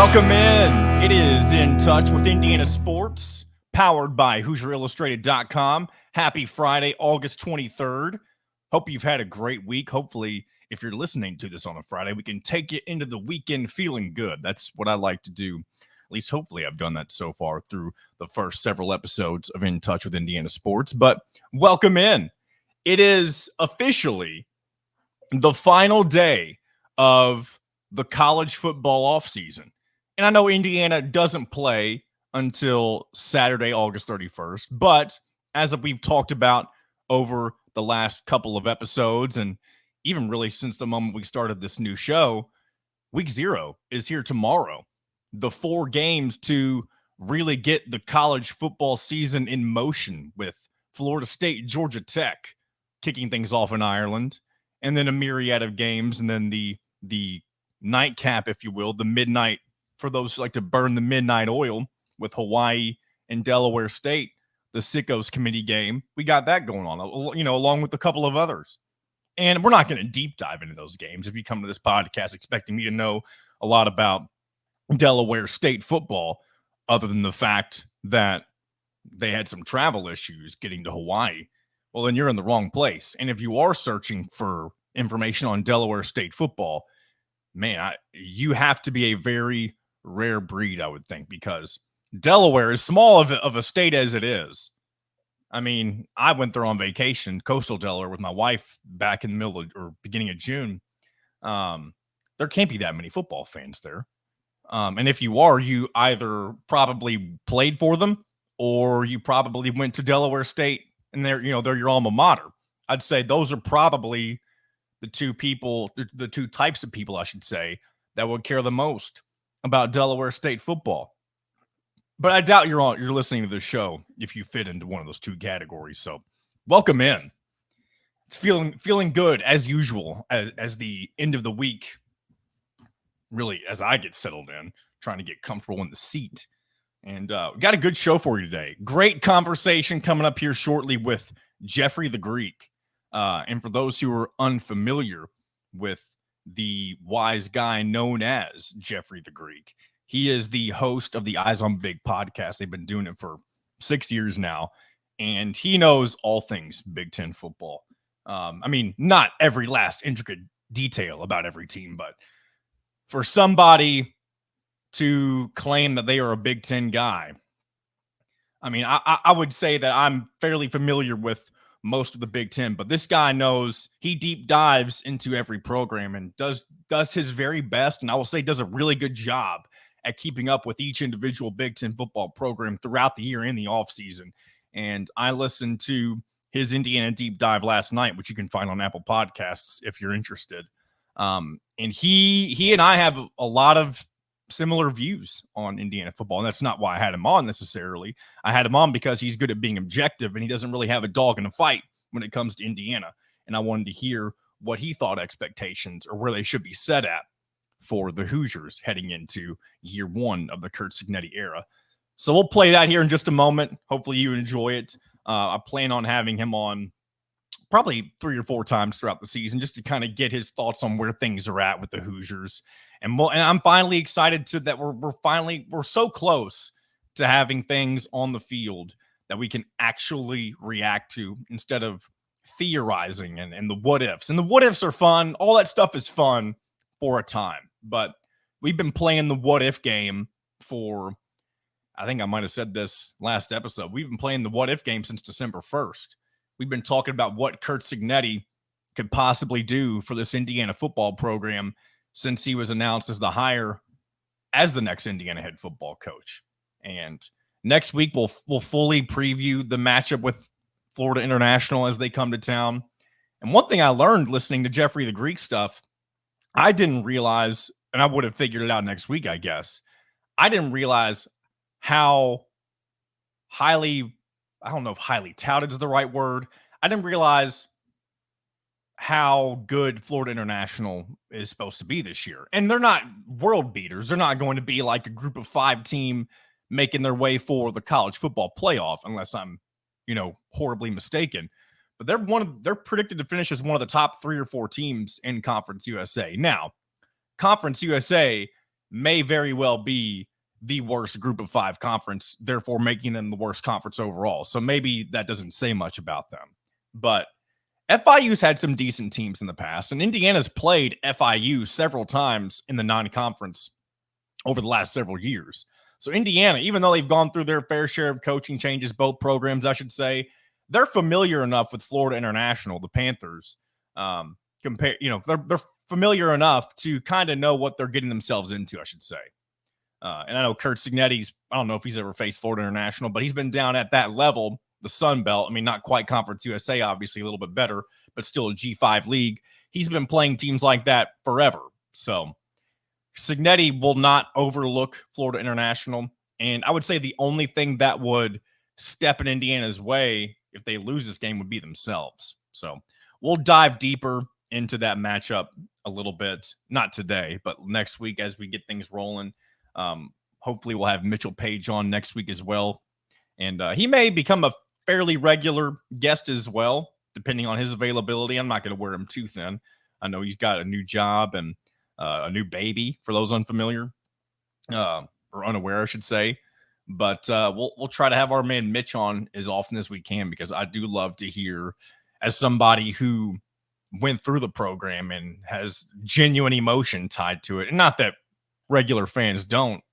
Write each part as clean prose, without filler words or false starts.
Welcome in. It is In Touch with Indiana Sports, powered by HoosierIllustrated.com. Happy Friday, August 23rd. Hope you've had a great week. Hopefully, if you're listening to this on a Friday, we can take you into the weekend feeling good. That's what I like to do. At least, hopefully, I've done that so far through the first several episodes of In Touch with Indiana Sports. But welcome in. It is officially the final day of the college football offseason. And I know Indiana doesn't play until Saturday, August 31st. But as we've talked about over the last couple of episodes, and even really since the moment we started this new show, week 0 is here tomorrow. The 4 games to really get the college football season in motion, with Florida State, Georgia Tech kicking things off in Ireland, and then a myriad of games, and then the nightcap, if you will, the midnight, for those who like to burn the midnight oil, with Hawaii and Delaware State, the Sickos Committee game. We got that going on, along with a couple of others. And we're not going to deep dive into those games. If you come to this podcast expecting me to know a lot about Delaware State football, other than the fact that they had some travel issues getting to Hawaii, well, then you're in the wrong place. And if you are searching for information on Delaware State football, man, you have to be a very rare breed, I would think, because Delaware, is small of a state as it is. I mean, I went there on vacation, coastal Delaware, with my wife back in the middle of, or beginning of June. There can't be that many football fans there. And if you are, you either probably played for them, or you probably went to Delaware State, and they're your alma mater. I'd say those are probably the two types of people, I should say, that would care the most about Delaware State football. But I doubt you're listening to this show if you fit into one of those two categories. So welcome in. It's feeling good as usual as the end of the week, really, as I get settled in, trying to get comfortable in the seat. And we got a good show for you today. Great conversation coming up here shortly with Jeffrey the Greek. And for those who are unfamiliar with the wise guy known as Jeffrey the Greek, he is the host of the Eyes on Big podcast. They've been doing it for 6 years now, and he knows all things Big Ten football. I mean, not every last intricate detail about every team, but for somebody to claim that they are a Big Ten guy, I mean, I would say that I'm fairly familiar with most of the Big Ten, but this guy knows. He deep dives into every program and does his very best, and I will say does a really good job at keeping up with each individual Big Ten football program throughout the year and the offseason. And I listened to his Indiana deep dive last night, which you can find on Apple Podcasts if you're interested. And he and I have a lot of similar views on Indiana football, and that's not why I had him on necessarily. I had him on because he's good at being objective, and he doesn't really have a dog in a fight when it comes to Indiana. And I wanted to hear what he thought expectations, or where they should be set at, for the Hoosiers heading into year 1 of the Curt Cignetti era. So we'll play that here in just a moment. Hopefully you enjoy it. I plan on having him on probably 3 or 4 times throughout the season, just to kind of get his thoughts on where things are at with the Hoosiers. And I'm finally excited that we're so close to having things on the field that we can actually react to, instead of theorizing and the what ifs. And the what ifs are fun. All that stuff is fun for a time. But we've been playing the what if game for, I think I might have said this last episode, we've been playing the what if game since December 1st. We've been talking about what Curt Cignetti could possibly do for this Indiana football program since he was announced as the hire as the next Indiana head football coach. And next week, we'll fully preview the matchup with Florida International as they come to town. And one thing I learned listening to Jeffrey the Greek stuff, I didn't realize, and I would have figured it out next week, I guess, I didn't realize how highly, I don't know if highly touted is the right word, I didn't realize how good Florida International is supposed to be this year. And they're not world beaters. They're not going to be like a group of 5 team making their way for the college football playoff, unless I'm, horribly mistaken. But they're predicted to finish as one of the top 3 or 4 teams in Conference USA. Now, Conference USA, may very well be the worst group of 5 conference, therefore making them the worst conference overall. So maybe that doesn't say much about them. But FIU's had some decent teams in the past, and Indiana's played FIU several times in the non-conference over the last several years. So Indiana, even though they've gone through their fair share of coaching changes, both programs, I should say, they're familiar enough with Florida International, the Panthers. They're familiar enough to kind of know what they're getting themselves into, I should say. And I know Curt Cignetti's, I don't know if he's ever faced Florida International, but he's been down at that level, the Sun Belt. I mean, not quite Conference USA, obviously a little bit better, but still a G5 league. He's been playing teams like that forever. So Cignetti will not overlook Florida International. And I would say the only thing that would step in Indiana's way if they lose this game would be themselves. So we'll dive deeper into that matchup a little bit. Not today, but next week as we get things rolling. Hopefully we'll have Mitchell Page on next week as well. And he may become a fairly regular guest as well, depending on his availability. I'm not going to wear him too thin. I know he's got a new job and a new baby for those unfamiliar or unaware, I should say. But we'll try to have our man Mitch on as often as we can, because I do love to hear, as somebody who went through the program and has genuine emotion tied to it. And not that regular fans don't,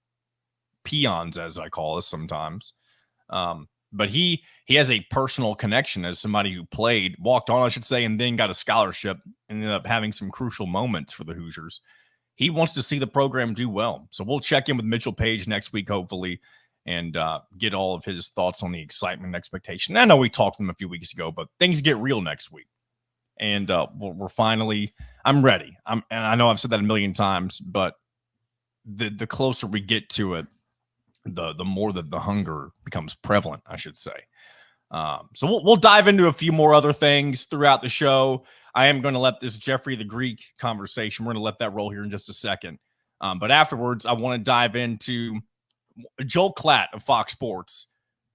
peons, as I call us sometimes. But he has a personal connection as somebody who walked on, I should say, and then got a scholarship, and ended up having some crucial moments for the Hoosiers. He wants to see the program do well. So we'll check in with Mitchell Page next week, hopefully, and get all of his thoughts on the excitement and expectation. I know we talked to him a few weeks ago, but things get real next week. And we're finally, I'm ready. And I know I've said that a million times, but the closer we get to it, the more that the hunger becomes prevalent, I should say. So we'll dive into a few more other things throughout the show. I am going to let this Jeffrey the Greek conversation, we're going to let that roll here in just a second. But afterwards, I want to dive into Joel Klatt of Fox Sports.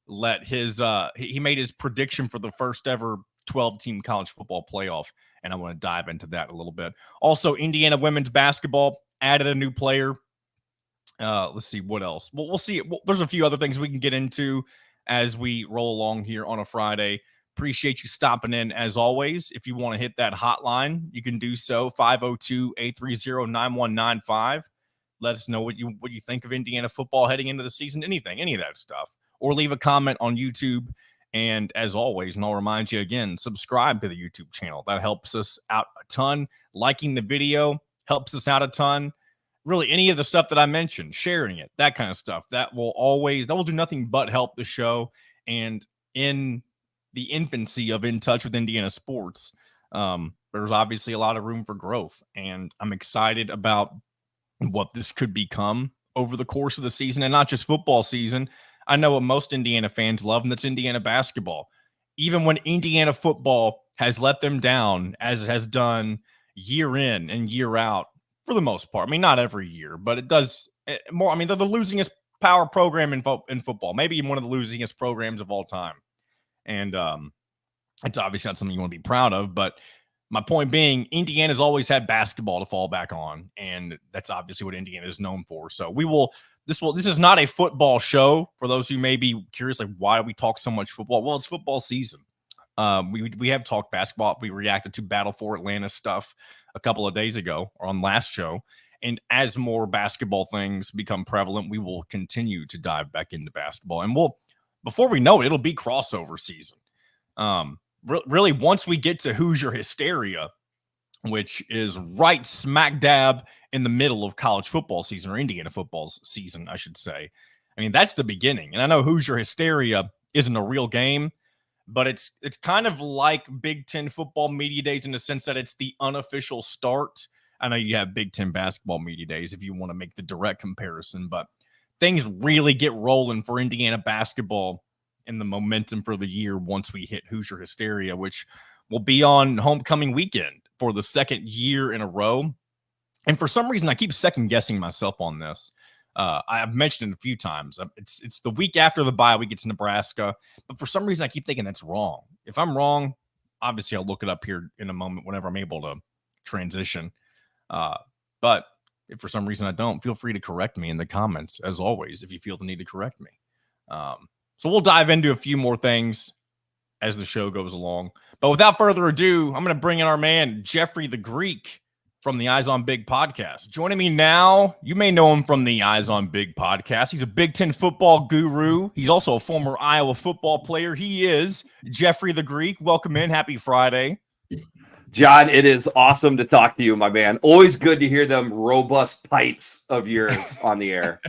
He made his prediction for the first ever 12-team college football playoff, and I want to dive into that a little bit. Also, Indiana women's basketball added a new player. Let's see what else. We'll see. There's a few other things we can get into as we roll along here on a Friday. Appreciate you stopping in as always. If you want to hit that hotline, you can do so. 502-830-9195. Let us know what you think of Indiana football heading into the season. Anything, any of that stuff. Or leave a comment on YouTube. And as always, and I'll remind you again, subscribe to the YouTube channel. That helps us out a ton. Liking the video helps us out a ton. Really, any of the stuff that I mentioned, sharing it, that kind of stuff, that will do nothing but help the show. And in the infancy of In Touch with Indiana Sports, there's obviously a lot of room for growth. And I'm excited about what this could become over the course of the season, and not just football season. I know what most Indiana fans love, and that's Indiana basketball. Even when Indiana football has let them down, as it has done year in and year out, for the most part. I mean, not every year, but it does more. I mean, they're the losingest power program in football, maybe one of the losingest programs of all time. And it's obviously not something you want to be proud of, but my point being, Indiana's always had basketball to fall back on, and that's obviously what Indiana is known for. So this is not a football show. For those who may be curious, like, why do we talk so much football? Well, it's football season. We have talked basketball. We reacted to Battle for Atlanta stuff a couple of days ago, or on last show. And as more basketball things become prevalent, we will continue to dive back into basketball. And before we know it, it'll be crossover season. Really, once we get to Hoosier hysteria, which is right smack dab in the middle of college football season, or Indiana football's season, I should say. I mean, that's the beginning. And I know Hoosier hysteria isn't a real game, but it's kind of like Big Ten football media days in the sense that it's the unofficial start. I know you have Big Ten basketball media days if you want to make the direct comparison, but things really get rolling for Indiana basketball in the momentum for the year once we hit Hoosier hysteria, which will be on homecoming weekend for the second year in a row. And for some reason, I keep second guessing myself on this. I've mentioned it a few times. It's the week after the bye week. It's Nebraska, but for some reason I keep thinking that's wrong. If I'm wrong, obviously I'll look it up here in a moment whenever I'm able to transition. But If for some reason I don't, feel free to correct me in the comments, as always, if you feel the need to correct me. So we'll dive into a few more things as the show goes along. But without further ado, I'm going to bring in our man, Jeffrey the Greek from the Eyes on Big podcast. Joining me now, you may know him from the Eyes on Big podcast. He's a Big Ten football guru. He's also a former Iowa football player. He is Jeffrey the Greek. Welcome in. Happy Friday. John, it is awesome to talk to you, my man. Always good to hear them robust pipes of yours on the air.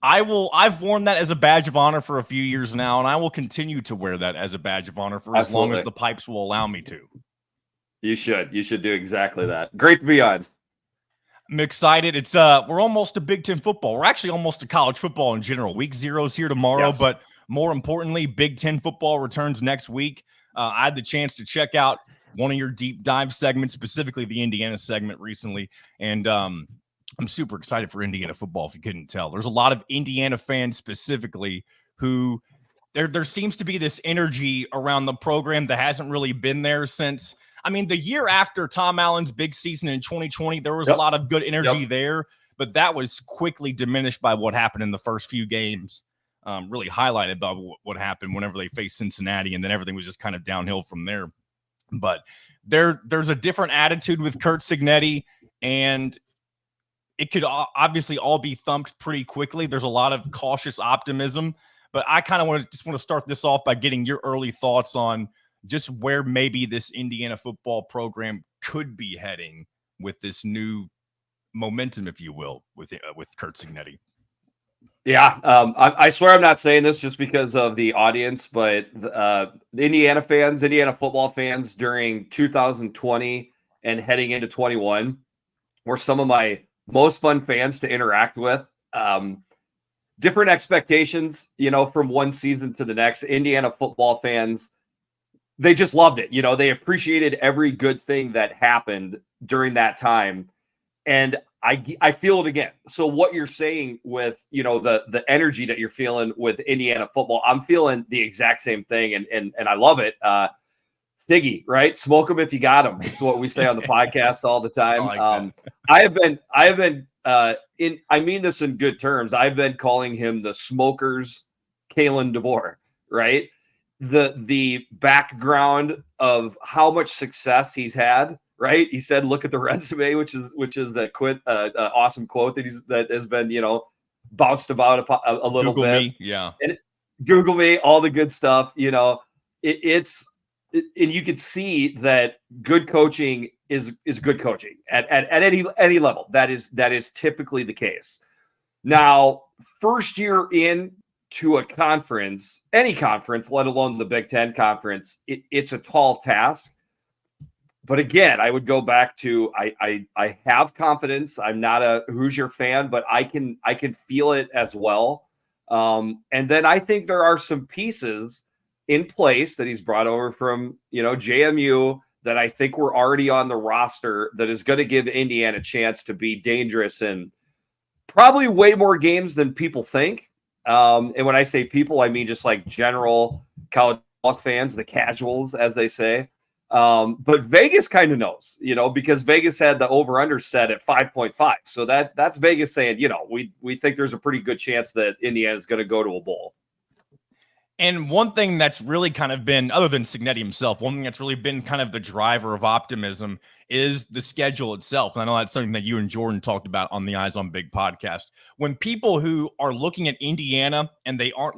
I've worn that as a badge of honor for a few years now, and I will continue to wear that as a badge of honor for as long as the pipes will allow me to. You should do exactly that. Great to be on. I'm excited. It's we're almost to Big Ten football. We're actually almost to college football in general. Week 0 is here tomorrow, yes. But more importantly, Big Ten football returns next week. I had the chance to check out one of your deep dive segments, specifically the Indiana segment recently. And I'm super excited for Indiana football, if you couldn't tell. There's a lot of Indiana fans specifically who there seems to be this energy around the program that hasn't really been there since, I mean, the year after Tom Allen's big season in 2020, there was a lot of good energy there, but that was quickly diminished by what happened in the first few games, really highlighted by what happened whenever they faced Cincinnati, and then everything was just kind of downhill from there. But there's a different attitude with Curt Cignetti, and it could obviously all be thumped pretty quickly. There's a lot of cautious optimism, but I kind of want to start this off by getting your early thoughts on just where maybe this Indiana football program could be heading with this new momentum, if you will, with Curt Cignetti. Yeah, I swear I'm not saying this just because of the audience, but Indiana football fans during 2020 and heading into 21 were some of my most fun fans to interact with. Different expectations, from one season to the next. Indiana football fans, they just loved it. They appreciated every good thing that happened during that time. And I feel it again. So what you're saying with, the energy that you're feeling with Indiana football, I'm feeling the exact same thing. And I love it. Stiggy, right? Smoke them if you got them. It's what we say on the podcast all the time. I have been I mean this in good terms. I've been calling him the smokers, Kalen DeBoer, right? The background of how much success he's had, right? He said, "Look at the resume," which is the awesome quote that has been bounced about a little Google bit. Me, yeah, and Google me, all the good stuff. It's and you can see that good coaching is good coaching at any level. That is typically the case. Now, first year in to a conference, any conference, let alone the Big Ten conference, it's a tall task. But again, I would go back to I have confidence. I'm not a Hoosier fan, but I can feel it as well. And then I think there are some pieces in place that he's brought over from JMU that I think were already on the roster that is going to give Indiana a chance to be dangerous in probably way more games than people think. And when I say people, I mean just like general college fans, the casuals, as they say. But Vegas kind of knows, because Vegas had the over-under set at 5.5. So that's Vegas saying, we think there's a pretty good chance that Indiana is going to go to a bowl. And one thing that's really kind of been, other than Cignetti himself, one thing that's really been kind of the driver of optimism is the schedule itself. And I know that's something that you and Jordan talked about on the Eyes on Big podcast. When people who are looking at Indiana and they aren't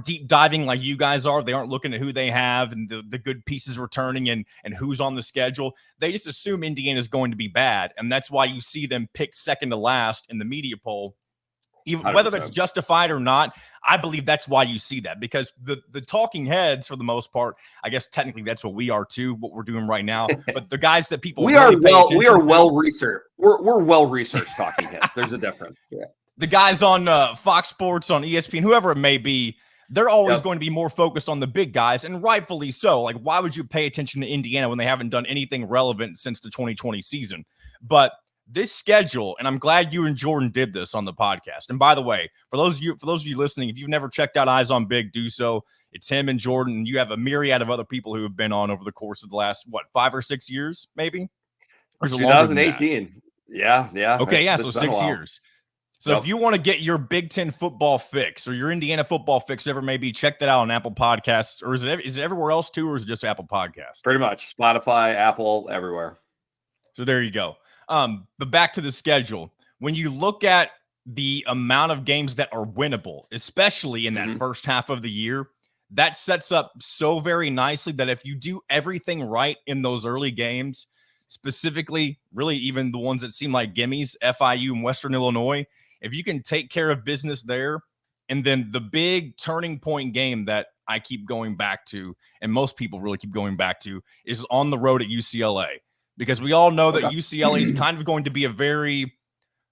deep diving like you guys are, they aren't looking at who they have and the good pieces returning and who's on the schedule, they just assume Indiana is going to be bad. And that's why you see them picked second to last in the media poll. Even 100%. Whether that's justified or not, I believe that's why you see that, because the talking heads, for the most part, I guess technically that's what we are too, what we're doing right now. But the guys that people we are well researched. We're well researched talking heads. There's a difference. Yeah. The guys on Fox Sports, on ESPN, whoever it may be, they're always going to be more focused on the big guys, and rightfully so. Like, why would you pay attention to Indiana when they haven't done anything relevant since the 2020 season? But this schedule, and I'm glad you and Jordan did this on the podcast. And by the way, for those of you listening, if you've never checked out Eyes on Big, do so. It's him and Jordan, and you have a myriad of other people who have been on over the course of the last 5 or 6 years, maybe. Or 2018. Yeah. Okay, yeah, It's so been a 6 while. years. So if you want to get your Big Ten football fix or your Indiana football fix, whatever it may be, check that out on Apple Podcasts. Or is it everywhere else too, or is it just Apple Podcasts? Pretty much Spotify, Apple, everywhere. So there you go. But back to the schedule. When you look at the amount of games that are winnable, especially in that first half of the year, that sets up so very nicely that if you do everything right in those early games, specifically, really even the ones that seem like gimmies, FIU and Western Illinois, if you can take care of business there, and then the big turning point game that I keep going back to, and most people really keep going back to, is on the road at UCLA. Because we all know that UCLA is kind of going to be a very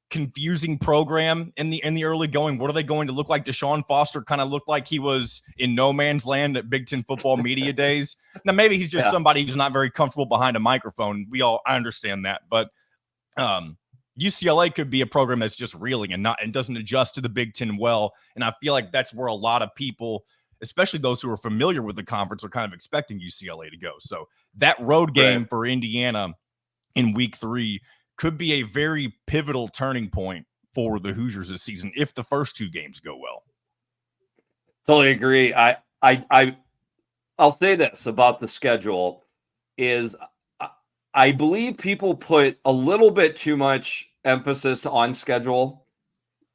confusing program in the early going. What are they going to look like? Deshaun Foster kind of looked like he was in no man's land at Big Ten football media days. Now maybe he's just somebody who's not very comfortable behind a microphone. I understand that, but UCLA could be a program that's just reeling and doesn't adjust to the Big Ten well. And I feel like that's where a lot of people, especially those who are familiar with the conference, are kind of expecting UCLA to go. So that road game for Indiana in week 3 could be a very pivotal turning point for the Hoosiers this season if the first 2 games go well. Totally agree. I'll say this about the schedule is I believe people put a little bit too much emphasis on schedule.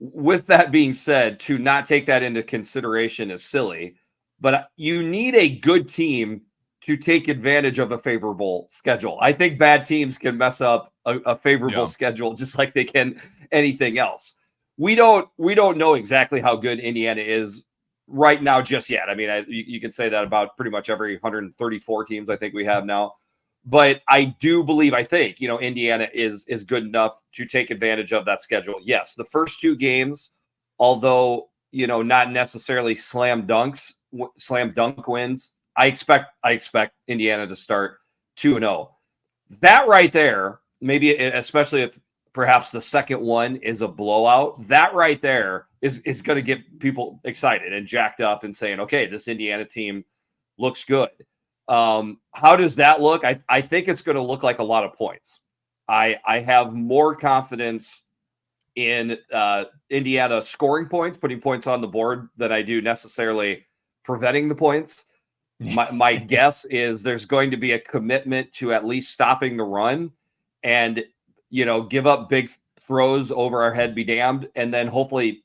With that being said, to not take that into consideration is silly, but you need a good team to take advantage of a favorable schedule. I think bad teams can mess up a favorable schedule just like they can anything else. We don't know exactly how good Indiana is right now just yet. I mean, you could say that about pretty much every 134 teams I think we have now. But I think, Indiana is good enough to take advantage of that schedule. Yes, the first 2 games, although, not necessarily slam dunk wins, I expect Indiana to start 2-0. That right there, maybe especially if perhaps the second one is a blowout, that right there is going to get people excited and jacked up and saying, okay, this Indiana team looks good. How does that look? I think it's going to look like a lot of points. I have more confidence in Indiana scoring points, putting points on the board than I do necessarily preventing the points. My guess is there's going to be a commitment to at least stopping the run and, give up big throws over our head, be damned, and then hopefully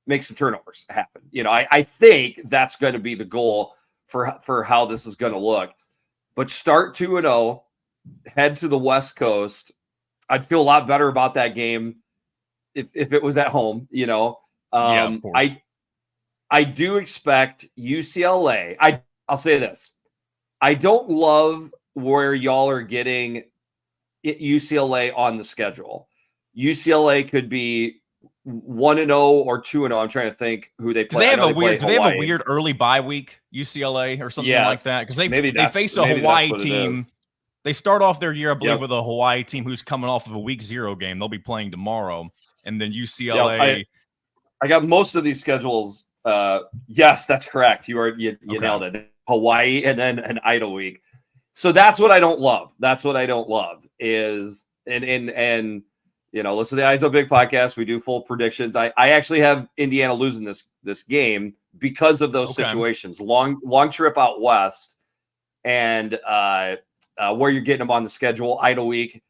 make some turnovers happen. I think that's going to be the goal for how this is going to look. But start 2-0, head to the West Coast. I'd feel a lot better about that game if it was at home, of course. I do expect UCLA. I'll say this. I don't love where y'all are getting UCLA on the schedule. UCLA could be 1-0 or 2-0. I'm trying to think who they play. Do they have a weird early bye week, UCLA, or something like that? Because they face a Hawaii team. They start off their year, I believe, with a Hawaii team who's coming off of a week 0 game. They'll be playing tomorrow. And then UCLA. I got most of these schedules. Yes, that's correct. You nailed it. Hawaii and then an idle week. So that's what I don't love. Is and listen to the ISO Big podcast. We do full predictions. I actually have Indiana losing this game because of those situations. Long trip out west, and where you're getting them on the schedule, idle week.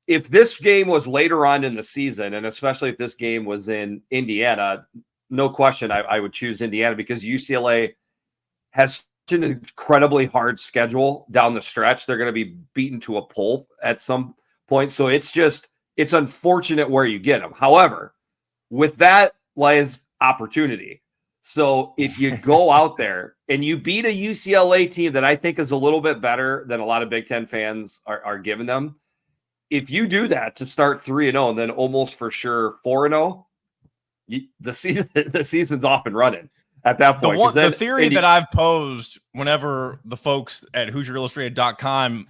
If this game was later on in the season, and especially if this game was in Indiana, no question I would choose Indiana because UCLA has an incredibly hard schedule down the stretch. They're going to be beaten to a pulp at some point. So it's unfortunate where you get them. However, with that lies opportunity. So if you go out there and you beat a UCLA team that I think is a little bit better than a lot of Big Ten fans are giving them, if you do that to start 3-0 and then almost for sure 4-0, the season's off and running at that point. The theory that I've posed whenever the folks at HoosierIllustrated.com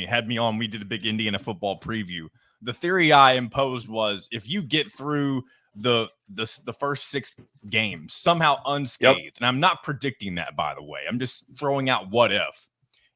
had me on, we did a big Indiana football preview. The theory I imposed was if you get through the first 6 games somehow unscathed, and I'm not predicting that, by the way. I'm just throwing out what if.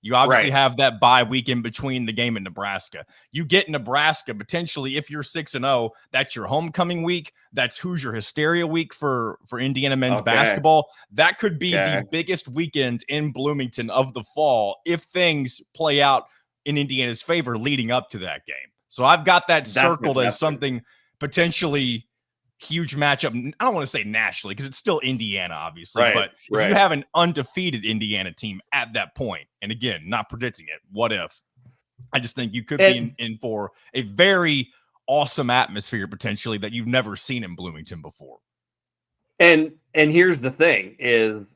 You obviously Right. have that bye week in between the game in Nebraska. You get Nebraska potentially, if you're 6-0, that's your homecoming week. That's Hoosier Hysteria week for Indiana men's Okay. basketball. That could be Okay. the biggest weekend in Bloomington of the fall if things play out in Indiana's favor leading up to that game. So I've got that That's circled as fantastic. something potentially huge matchup. I don't want to say nationally because it's still Indiana, obviously. Right, But if right. you have an undefeated Indiana team at that point, and again, not predicting it, what if? I just think you could be in for a very awesome atmosphere potentially that you've never seen in Bloomington before. And here's the thing: is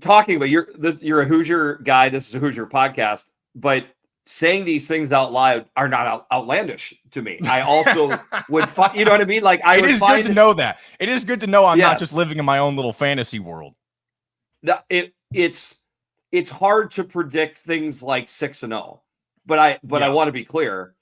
talking about you're a Hoosier guy. This is a Hoosier podcast, but saying these things out loud are not outlandish to me. I also would find, you know what I mean? Like it is good to know that. It is good to know I'm not just living in my own little fantasy world. It's hard to predict things like 6-0, but I want to be clear.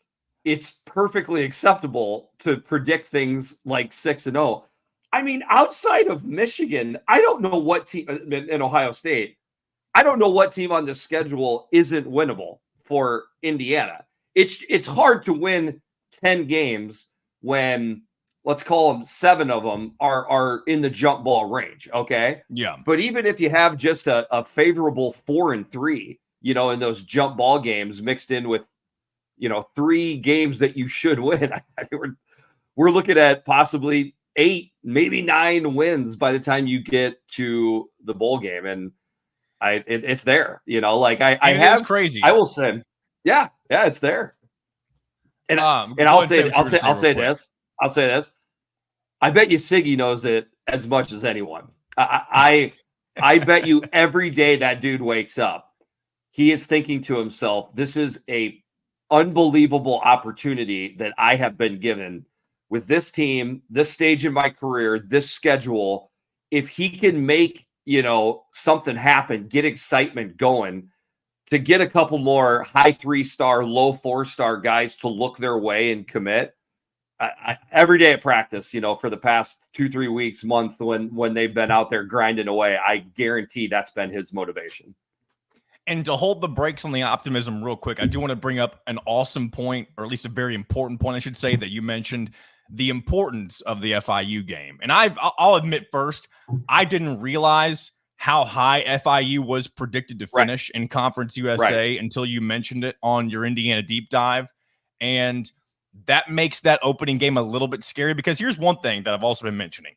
It's perfectly acceptable to predict things like 6-0. I mean, outside of Michigan, I don't know what team in Ohio State. I don't know what team on this schedule isn't winnable for Indiana. It's hard to win 10 games when, let's call them 7 of them are in the jump ball range. Okay. Yeah. But even if you have just a favorable 4-3, in those jump ball games mixed in with, 3 games that you should win, we're looking at possibly 8, maybe 9 wins by the time you get to the bowl game. And it's there, It's crazy. I will say, yeah, it's there. And I'll say this. I bet you Siggy knows it as much as anyone. I bet you every day that dude wakes up, he is thinking to himself, this is a unbelievable opportunity that I have been given with this team, this stage in my career, this schedule. If he can make, something happen, get excitement going, to get a couple more high 3-star, low 4-star guys to look their way and commit. Every day at practice, for the past 2-3 weeks, month, when they've been out there grinding away, I guarantee that's been his motivation. And to hold the brakes on the optimism real quick, I do want to bring up an awesome point, or at least a very important point, I should say, that you mentioned the importance of the FIU game. And I'll admit first, I didn't realize how high FIU was predicted to finish in Conference USA until you mentioned it on your Indiana deep dive. And that makes that opening game a little bit scary, because here's one thing that I've also been mentioning.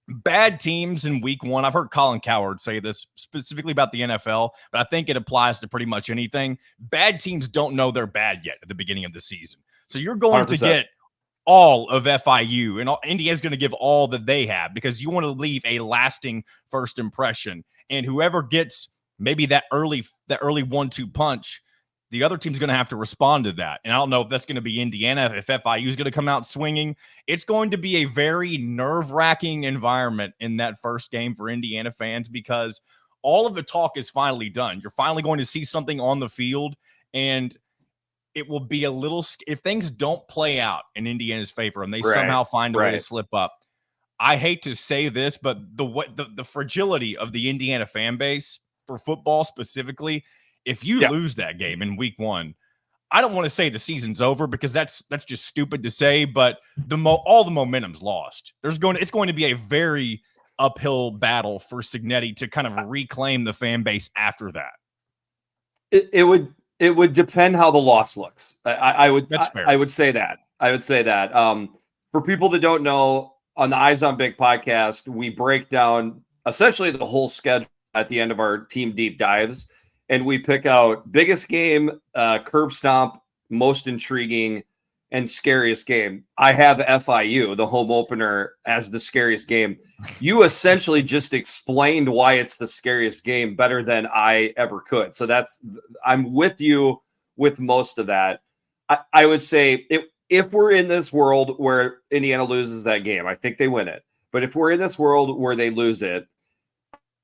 Bad teams in week 1. I've heard Colin Cowherd say this specifically about the NFL, but I think it applies to pretty much anything. Bad teams don't know they're bad yet at the beginning of the season. So you're going 100%. To get all of FIU, and Indiana's going to give all that they have, because you want to leave a lasting first impression. And whoever gets maybe that early 1-2 punch, the other team's going to have to respond to that. And I don't know if that's going to be Indiana, if FIU is going to come out swinging. It's going to be a very nerve-wracking environment in that first game for Indiana fans, because all of the talk is finally done. You're finally going to see something on the field, and it will be a little, if things don't play out in Indiana's favor and they somehow find a way to slip up. I hate to say this, but the fragility of the Indiana fan base for football specifically, if you lose that game in week 1, I don't want to say the season's over, because that's just stupid to say, but all the momentum's lost. It's going to be a very uphill battle for Cignetti to kind of reclaim the fan base after that. It would depend how the loss looks. That's fair. I would say that. For people that don't know, on the Eyes on Big podcast, we break down essentially the whole schedule at the end of our team deep dives. And we pick out biggest game, curb stomp, most intriguing, and scariest game. I have FIU, the home opener, as the scariest game. You essentially just explained why it's the scariest game better than I ever could. So I'm with you with most of that. I would say if we're in this world where Indiana loses that game, I think they win it. But if we're in this world where they lose it,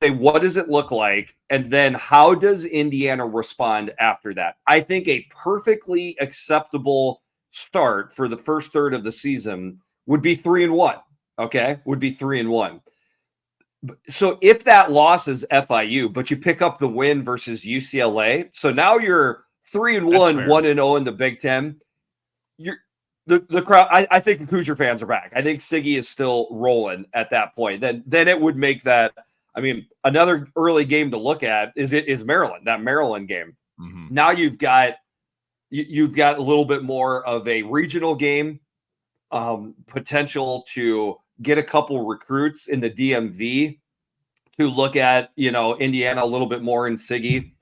what does it look like? And then how does Indiana respond after that? I think a perfectly acceptable start for the first third of the season would be 3-1. Okay. Would be 3-1. So if that loss is FIU, but you pick up the win versus UCLA, so now you're 3-1, 1-0 in the Big Ten. You're the crowd. I think the Hoosier fans are back. I think Siggy is still rolling at that point. Then it would make that. I mean, another early game to look at is Maryland, that Maryland game. Mm-hmm. Now you've got a little bit more of a regional game, potential to get a couple recruits in the DMV to look at, Indiana a little bit more in Siggy.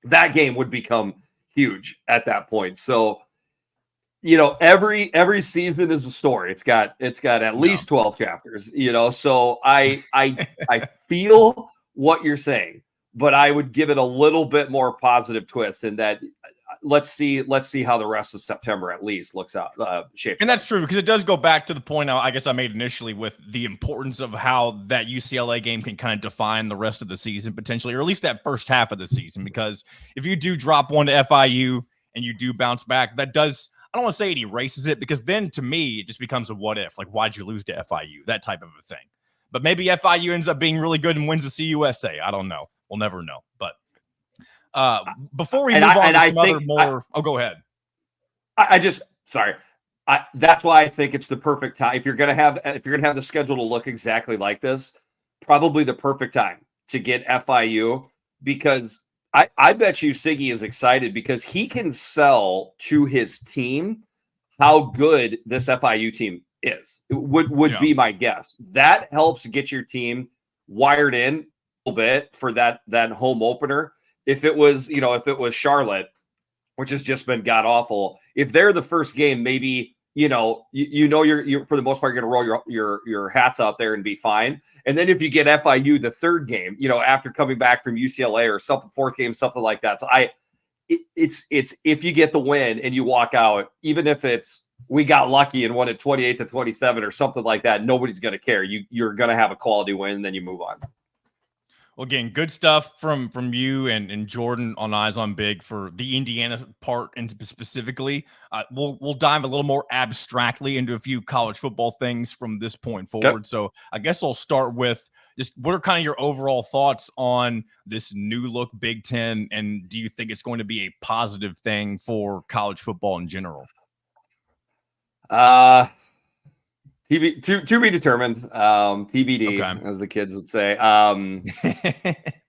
That game would become huge at that point. So, every season is a story. It's got at least 12 chapters, so I feel what you're saying, but I would give it a little bit more positive twist in that. Let's see how the rest of September at least looks out shapes. And that's true, because it does go back to the point I guess I made initially with the importance of how that UCLA game can kind of define the rest of the season potentially, or at least that first half of the season. Because if you do drop one to FIU and you do bounce back, that does, I don't want to say it erases it, because then to me it just becomes a what if, like why'd you lose to FIU, that type of a thing. But maybe FIU ends up being really good and wins the CUSA. I don't know. We'll never know. But before we move on to some other more, go ahead. That's why I think it's the perfect time. If you're gonna have the schedule to look exactly like this, probably the perfect time to get FIU, because I bet you Siggy is excited because he can sell to his team how good this FIU team is. It would be my guess. That helps get your team wired in a little bit for that home opener. If it was Charlotte, which has just been god awful, if they're the first game, maybe you're for the most part you're gonna roll your hats out there and be fine. And then if you get FIU the third game, after coming back from UCLA or something, fourth game, something like that. So it's if you get the win and you walk out, even if it's we got lucky and won at 28-27 or something like that, nobody's gonna care. You're gonna have a quality win, and then you move on. Well, again, good stuff from you and Jordan on Eyes on Big for the Indiana part, and specifically, we'll dive a little more abstractly into a few college football things from this point forward. Okay. So I guess I'll start with just what are kind of your overall thoughts on this new look Big Ten, and do you think it's going to be a positive thing for college football in general? To be determined. TBD, okay, as the kids would say.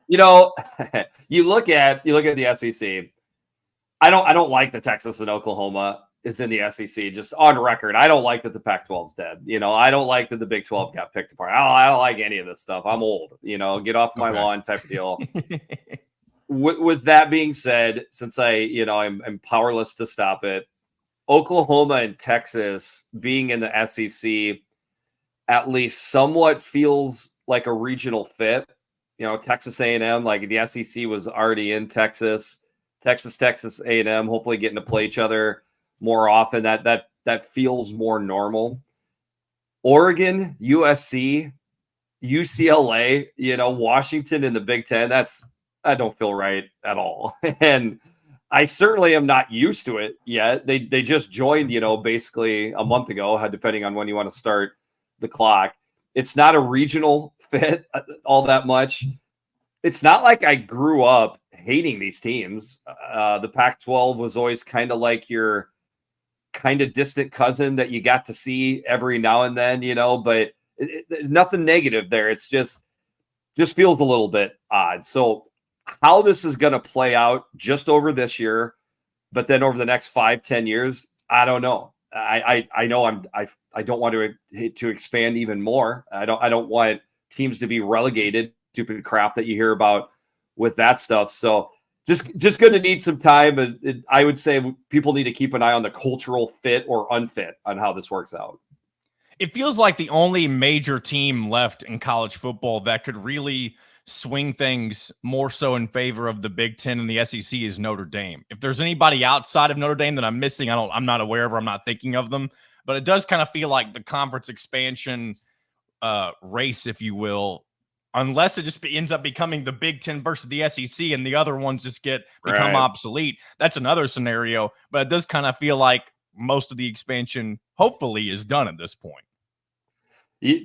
You look at the SEC. I don't like that Texas and Oklahoma is in the SEC. Just on record, I don't like that the Pac-12's dead. I don't like that the Big 12 got picked apart. I don't like any of this stuff. I'm old. Get off my lawn type of deal. With that being said, since I'm powerless to stop it, Oklahoma and Texas being in the SEC at least somewhat feels like a regional fit. Texas A&M, like the SEC was already in Texas. Texas A&M, hopefully getting to play each other more often. That feels more normal. Oregon, USC, UCLA, Washington in the Big Ten. That don't feel right at all. And I certainly am not used to it yet. They just joined, basically a month ago, depending on when you want to start the clock. It's not a regional fit all that much. It's not like I grew up hating these teams. The Pac-12 was always kind of like your kind of distant cousin that you got to see every now and then, but nothing negative there. It's just feels a little bit odd. So how this is going to play out just over this year, but then over the next 5-10 years, I don't know. I know I don't want to expand even more. I don't want teams to be relegated. Stupid crap that you hear about with that stuff. So just going to need some time. And I would say people need to keep an eye on the cultural fit or unfit on how this works out. It feels like the only major team left in college football that could really swing things more so in favor of the Big Ten and the SEC is Notre Dame. If there's anybody outside of Notre Dame that I'm missing, I'm not aware of, or I'm not thinking of them, but it does kind of feel like the conference expansion race, if you will, unless it just ends up becoming the Big Ten versus the SEC and the other ones just become obsolete. That's another scenario, but it does kind of feel like most of the expansion hopefully is done at this point.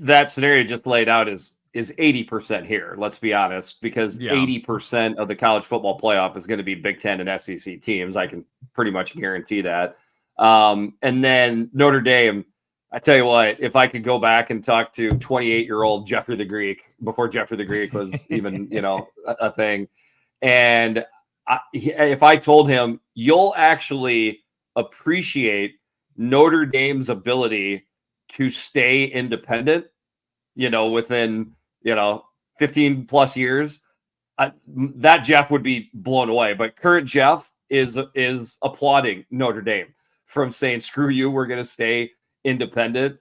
That scenario just laid out is is 80% here. Let's be honest, because Yeah. 80% of the college football playoff is going to be Big Ten and SEC teams. I can pretty much guarantee that. And then Notre Dame, I tell you what, if I could go back and talk to 28-year-old Jeffrey the Greek before Jeffrey the Greek was even, a thing. And if I told him, you'll actually appreciate Notre Dame's ability to stay independent, within, 15 plus years, that Jeff would be blown away. But current Jeff is applauding Notre Dame from saying, screw you, we're going to stay independent.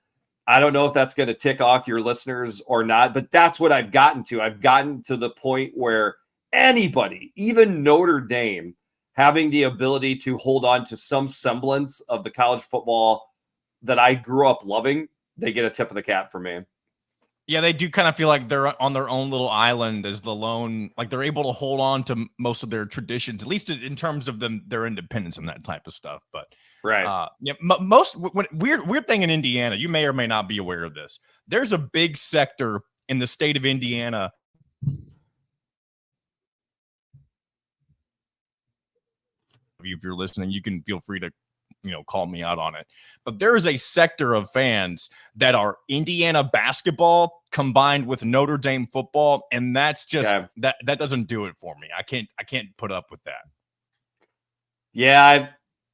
I don't know if that's going to tick off your listeners or not, but that's what I've gotten to. I've gotten to the point where anybody, even Notre Dame, having the ability to hold on to some semblance of the college football that I grew up loving, they get a tip of the cap from me. Yeah, they do kind of feel like they're on their own little island as the lone, like they're able to hold on to most of their traditions, at least in terms of their independence and that type of stuff. But right, weird thing in Indiana, you may or may not be aware of this. There's a big sector in the state of Indiana. If you're listening, you can feel free to call me out on it. But there is a sector of fans that are Indiana basketball combined with Notre Dame football, and that's just that doesn't do it for me. I can't put up with that. Yeah,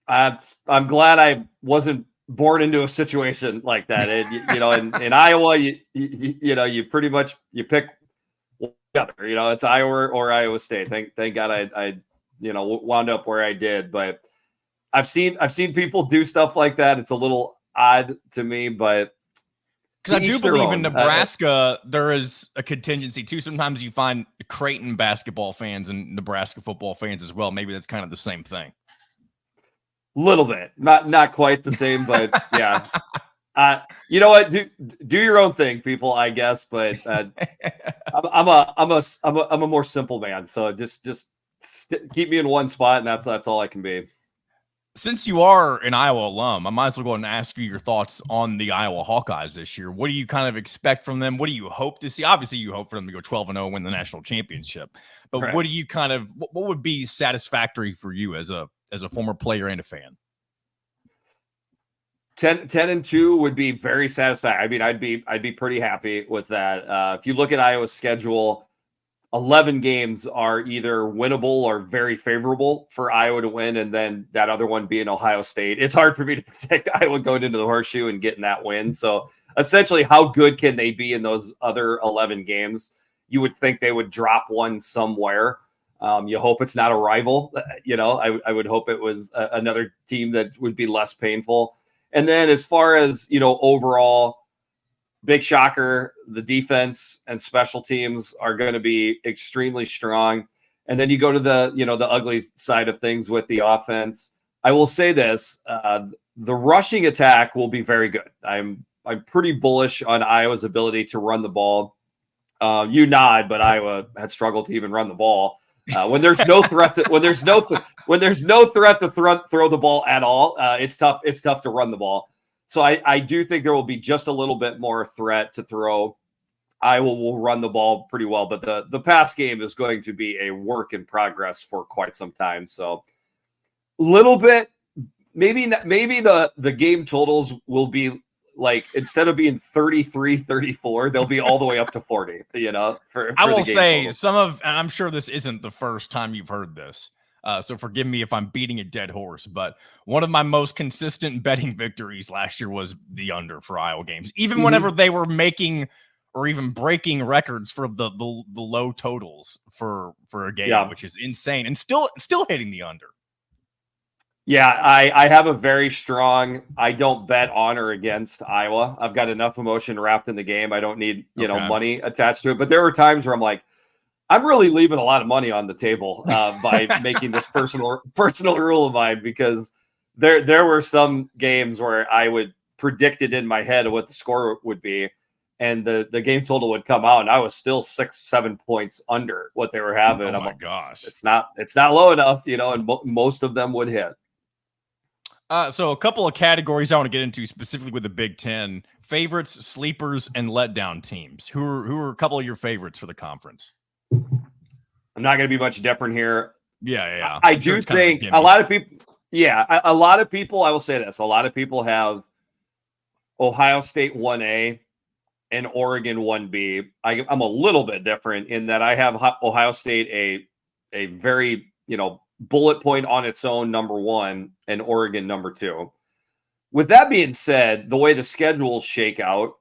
I'm glad I wasn't born into a situation like that. In Iowa, you pretty much you pick together. It's Iowa or Iowa State. Thank God I wound up where I did, but I've seen people do stuff like that. It's a little odd to me, but because I do believe in Nebraska, there is a contingency too. Sometimes you find Creighton basketball fans and Nebraska football fans as well. Maybe that's kind of the same thing. Little bit, not quite the same, but yeah. You know what? Do your own thing, people. I guess, but I'm a more simple man. So just keep me in one spot, and that's all I can be. Since you are an Iowa alum, I might as well go and ask you your thoughts on the Iowa Hawkeyes this year. What do you kind of expect from them? What do you hope to see? Obviously, you hope for them to go 12-0, win the national championship. But right. What do you what would be satisfactory for you as a former player and a fan? 10-2 would be very satisfactory. I mean, I'd be pretty happy with that. If you look at Iowa's schedule, 11 games are either winnable or very favorable for Iowa to win, and then that other one being Ohio State. It's hard for me to predict Iowa going into the horseshoe and getting that win. So essentially, how good can they be in those other 11 games? You would think they would drop one somewhere. You hope it's not a rival. I would hope it was another team that would be less painful. And then as far as, overall, big shocker, the defense and special teams are going to be extremely strong. And then you go to the ugly side of things with the offense. I will say this, the rushing attack will be very good. I'm pretty bullish on Iowa's ability to run the ball. You nod, but Iowa had struggled to even run the ball. When there's no threat to, when there's no threat to throw the ball at all, it's tough to run the ball. So I do think there will be just a little bit more threat to throw. Iowa will run the ball pretty well, but the pass game is going to be a work in progress for quite some time. So a little bit, maybe the game totals will be like, instead of being 33-34, they'll be all the way up to 40, I will say and I'm sure this isn't the first time you've heard this. So forgive me if I'm beating a dead horse, but one of my most consistent betting victories last year was the under for Iowa games, even whenever they were making or even breaking records for the low totals for a game, which is insane, and still hitting the under. Yeah, I have a very strong, I don't bet on or against Iowa. I've got enough emotion wrapped in the game. I don't need, money attached to it. But there were times where I'm like, I'm really leaving a lot of money on the table by making this personal rule of mine, because there were some games where I would predict it in my head what the score would be, and the game total would come out, and I was still 6-7 points under what they were having. Oh my gosh, it's not low enough, and most of them would hit. So a couple of categories I want to get into specifically with the Big Ten: favorites, sleepers, and letdown teams. Who are a couple of your favorites for the conference? I'm not going to be much different here. Yeah. I do think a lot of people. Yeah, a lot of people. I will say this: a lot of people have Ohio State 1A and Oregon 1B. I'm a little bit different in that I have Ohio State a very bullet point on its own number 1 and Oregon number 2. With that being said, the way the schedules shake out,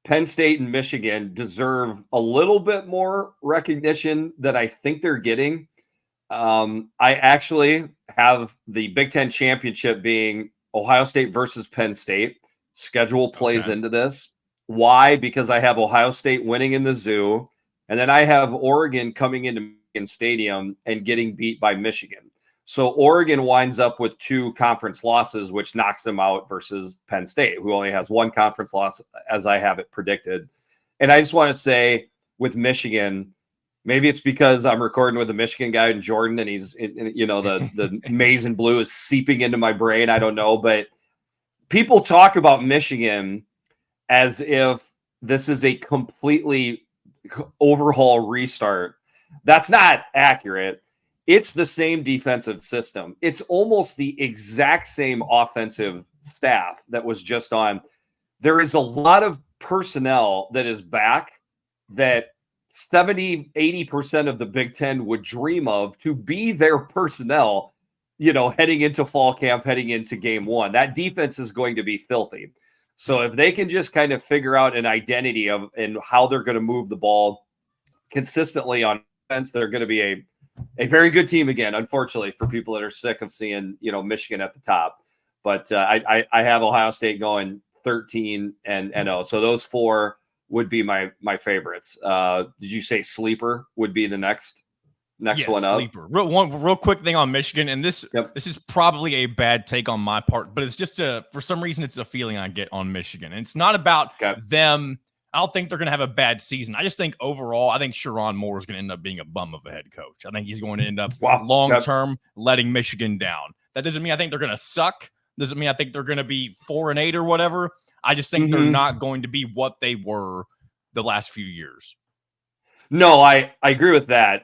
Penn State and Michigan deserve a little bit more recognition that I think they're getting. I actually have the Big Ten championship being Ohio State versus Penn State. Schedule plays into this. Why? Because I have Ohio State winning in the Zoo, and then I have Oregon coming into Michigan Stadium and getting beat by Michigan. So Oregon winds up with 2 conference losses, which knocks them out versus Penn State, who only has 1 conference loss, as I have it predicted. And I just want to say with Michigan, maybe it's because I'm recording with a Michigan guy in Jordan, and he's, the maize and blue is seeping into my brain. I don't know, but people talk about Michigan as if this is a completely overhaul restart. That's not accurate. It's the same defensive system. It's almost the exact same offensive staff that was just on. There is a lot of personnel that is back that 70, 80% of the Big Ten would dream of to be their personnel, heading into fall camp, heading into game 1. That defense is going to be filthy. So if they can just kind of figure out an identity of and how they're going to move the ball consistently on offense, they're going to be a very good team again, unfortunately, for people that are sick of seeing, Michigan at the top. But I have Ohio State going 13-0. So those 4 would be my favorites. Did you say sleeper would be the next one up? Sleeper. Real quick thing on Michigan, and this is probably a bad take on my part, but it's just for some reason it's a feeling I get on Michigan. And it's not about them. I don't think they're going to have a bad season. I just think overall, I think Sherrone Moore is going to end up being a bum of a head coach. I think he's going to end up long-term letting Michigan down. That doesn't mean I think they're going to suck. Doesn't mean I think they're going to be 4-8 or whatever. I just think they're not going to be what they were the last few years. No, I agree with that.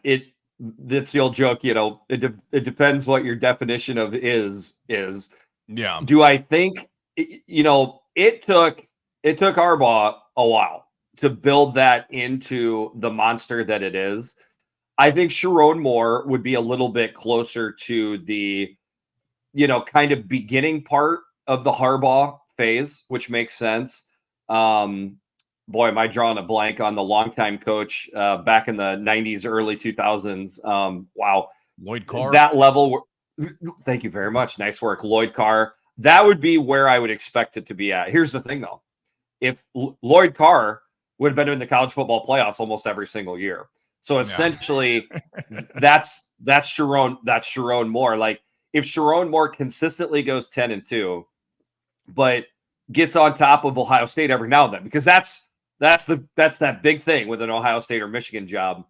That's the old joke, it depends what your definition of is. Yeah. Do I think, it took Harbaugh a while to build that into the monster that it is. I think Sherrone Moore would be a little bit closer to the, kind of beginning part of the Harbaugh phase, which makes sense. Boy, am I drawing a blank on the longtime coach back in the 90s, early 2000s. Wow. Lloyd Carr. That level. Thank you very much. Nice work, Lloyd Carr. That would be where I would expect it to be at. Here's the thing, though. If Lloyd Carr would have been in the college football playoffs almost every single year. So essentially, that's Sherrone Moore. Like, if Sherrone Moore consistently goes 10-2, but gets on top of Ohio State every now and then, because that's that big thing with an Ohio State or Michigan job.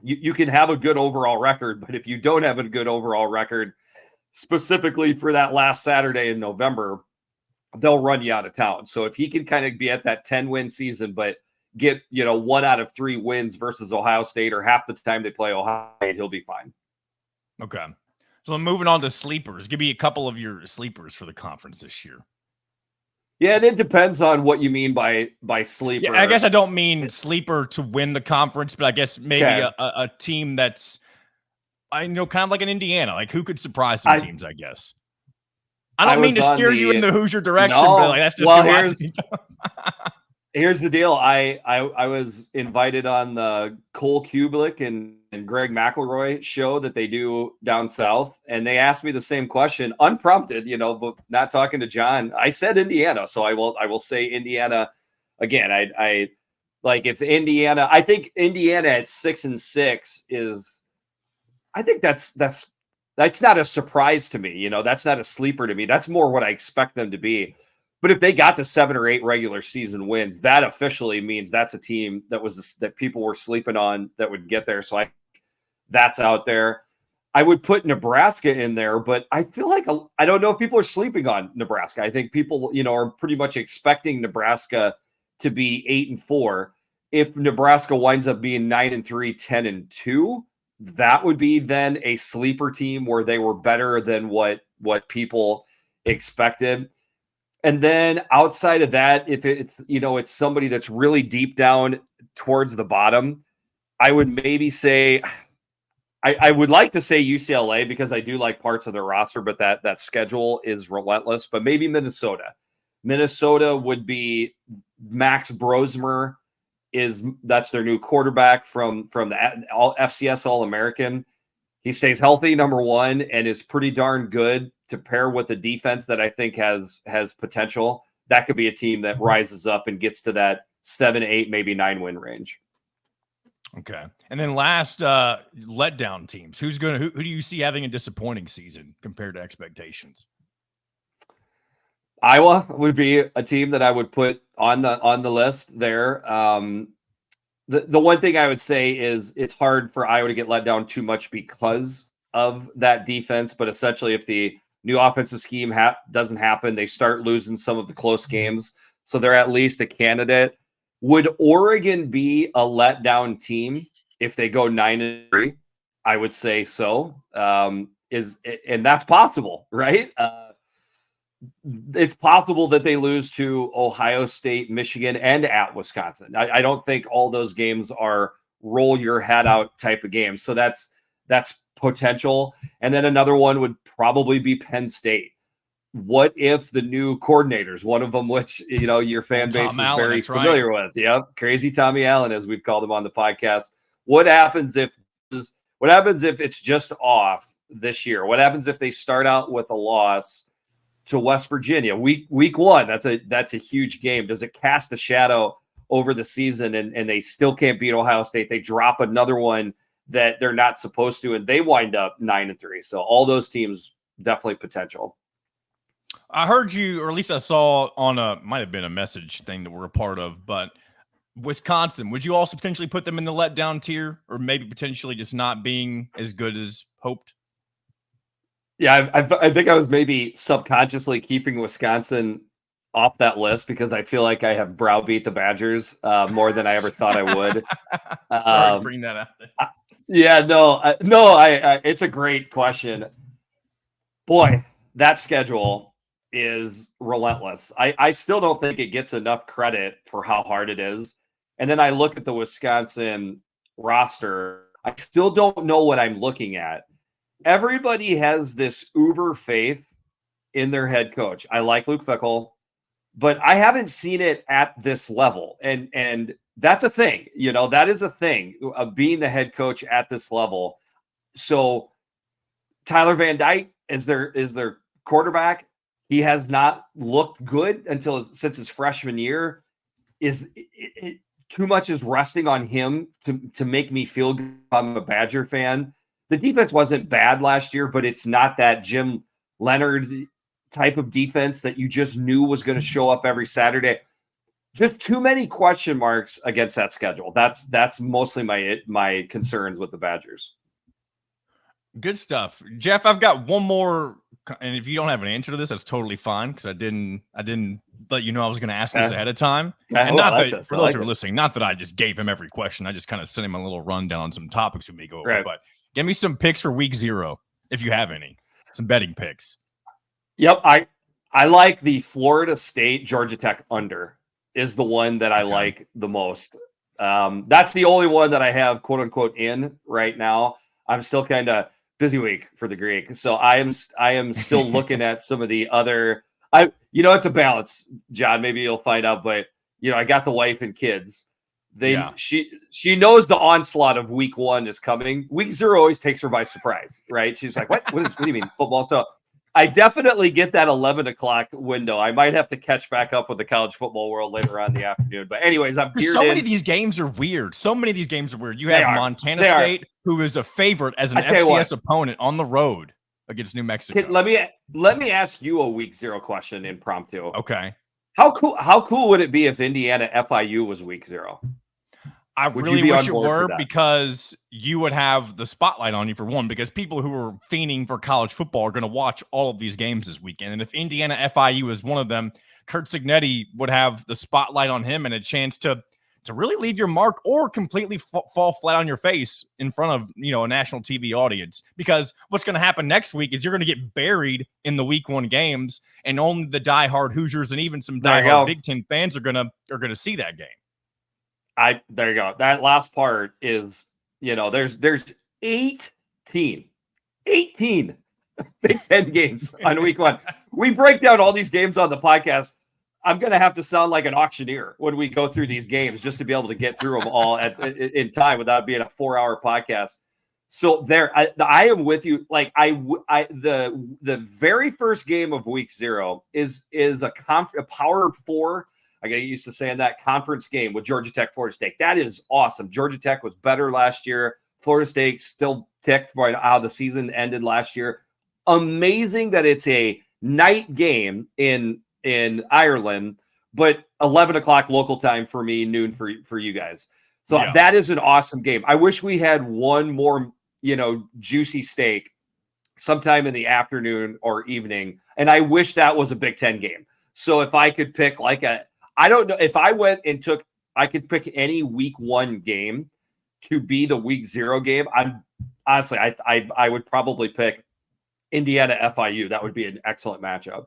You can have a good overall record, but if you don't have a good overall record, specifically for that last Saturday in November, they'll run you out of town. So if he can kind of be at that 10-win season, but get 1 out of 3 wins versus Ohio State, or half the time they play Ohio State, he'll be fine. Okay. So I'm moving on to sleepers. Give me a couple of your sleepers for the conference this year. Yeah, and it depends on what you mean by sleeper. Yeah, I guess I don't mean sleeper to win the conference, but I guess maybe a team that's, kind of like an Indiana. Like, who could surprise some teams, I guess. I don't mean to steer you in the Hoosier direction, but that's just here's the deal. I was invited on the Cole Kubelik and Greg McElroy show that they do down south, and they asked me the same question, unprompted, but not talking to John. I said Indiana, so I will say Indiana again. I like, if Indiana. I think Indiana at 6-6 is. I think that's not a surprise to me. That's not a sleeper to me. That's more what I expect them to be. But if they got to 7 or 8 regular season wins, that officially means that's a team that people were sleeping on that would get there. So that's out there. I would put Nebraska in there, but I feel like I don't know if people are sleeping on Nebraska. I think people, are pretty much expecting Nebraska to be 8-4. If Nebraska winds up being 9-3, 10-2, that would be then a sleeper team where they were better than what people expected. And then outside of that, if it's somebody that's really deep down towards the bottom, I would maybe say I would like to say UCLA because I do like parts of their roster, but that schedule is relentless. But maybe Minnesota. Minnesota would be Max Brosmer. That's their new quarterback from the FCS All-American. He stays healthy, number one, and is pretty darn good to pair with a defense that I think has potential. That could be a team that rises up and gets to that 7, 8, maybe 9 win range. Okay. And then last letdown teams. Who do you see having a disappointing season compared to expectations? Iowa would be a team that I would put on the list there. The one thing I would say is it's hard for Iowa to get let down too much because of that defense, but essentially if the new offensive scheme doesn't happen, they start losing some of the close games. So they're at least a candidate. Would Oregon be a letdown team if they go 9-3? I would say so. And that's possible, right? It's possible that they lose to Ohio State, Michigan, and at Wisconsin. I don't think all those games are roll your head out type of games. So that's potential. And then another one would probably be Penn State. What if the new coordinators, one of them, which your fan base is very familiar with, Crazy Tommy Allen, as we've called him on the podcast. What happens if it's just off this year? What happens if they start out with a loss to West Virginia week one? That's a huge game. Does it cast a shadow over the season and they still can't beat Ohio State? They drop another one that they're not supposed to, and they wind up 9-3. So all those teams definitely potential. I heard you, or at least I saw might have been a message thing that we're a part of, but Wisconsin, would you also potentially put them in the letdown tier, or maybe potentially just not being as good as hoped? Yeah, I think I was maybe subconsciously keeping Wisconsin off that list because I feel like I have browbeat the Badgers more than I ever thought I would. Sorry to bring that up. It's a great question. Boy, that schedule is relentless. I still don't think it gets enough credit for how hard it is. And then I look at the Wisconsin roster. I still don't know what I'm looking at. Everybody has this uber faith in their head coach. I like Luke Fickell, but I haven't seen it at this level. And that's a thing. That is a thing of being the head coach at this level. So Tyler Van Dyke is their quarterback. He has not looked good since his freshman year. Too much is resting on him to make me feel good. I'm a Badger fan. The defense wasn't bad last year, but it's not that Jim Leonard type of defense that you just knew was going to show up every Saturday. Just too many question marks against that schedule. That's mostly my concerns with the Badgers. Good stuff. Jeff, I've got one more, and if you don't have an answer to this, that's totally fine because I didn't let you know I was going to ask this ahead of time. And for those who are listening, not that I just gave him every question. I just kind of sent him a little rundown on some topics we may go over. Right. But give me some picks for week 0, if you have any. Some betting picks. Yep. I like the Florida State Georgia Tech under is the one that I like the most. That's the only one that I have quote unquote in right now. I'm still kind of busy week for the Greek. So I am still looking at some of the other, it's a balance, John, maybe you'll find out, but I got the wife and kids. She knows the onslaught of week 1 is coming. Week 0 always takes her by surprise, right? She's like, what do you mean football? So I definitely get that 11 o'clock window. I might have to catch back up with the college football world later on in the afternoon. But anyways, many of these games are weird. You have Montana State, who is a favorite as an FCS opponent on the road against New Mexico. Let me ask you a week 0 question impromptu. Okay. How cool would it be if Indiana FIU was week 0? I Would really you be wish on it board for were, that? because you would have the spotlight on you for one, because people who are fiending for college football are going to watch all of these games this weekend. And if Indiana FIU is one of them, Kurt Signetti would have the spotlight on him and a chance to really leave your mark or completely fall flat on your face in front of, a national TV audience. Because what's going to happen next week is you're going to get buried in the week 1 games, and only the diehard Hoosiers and even some There you diehard go. Big Ten fans are going to see that game. There you go. That last part is, there's 18 Big Ten games on week 1. We break down all these games on the podcast. I'm going to have to sound like an auctioneer when we go through these games just to be able to get through them all in time without being a 4-hour podcast. So I am with you. Like the very first game of week 0 is a Power 4. I got used to saying that, conference game with Georgia Tech, Florida State. That is awesome. Georgia Tech was better last year. Florida State still ticked by how the season ended last year. Amazing that it's a night game in Ireland, but 11 o'clock local time for me, noon for you guys. So That is an awesome game. I wish we had one more, juicy steak sometime in the afternoon or evening. And I wish that was a Big Ten game. So if I could pick I don't know if I went and I could pick any week 1 game to be the week 0 game. I'm honestly, I would probably pick Indiana FIU. That would be an excellent matchup.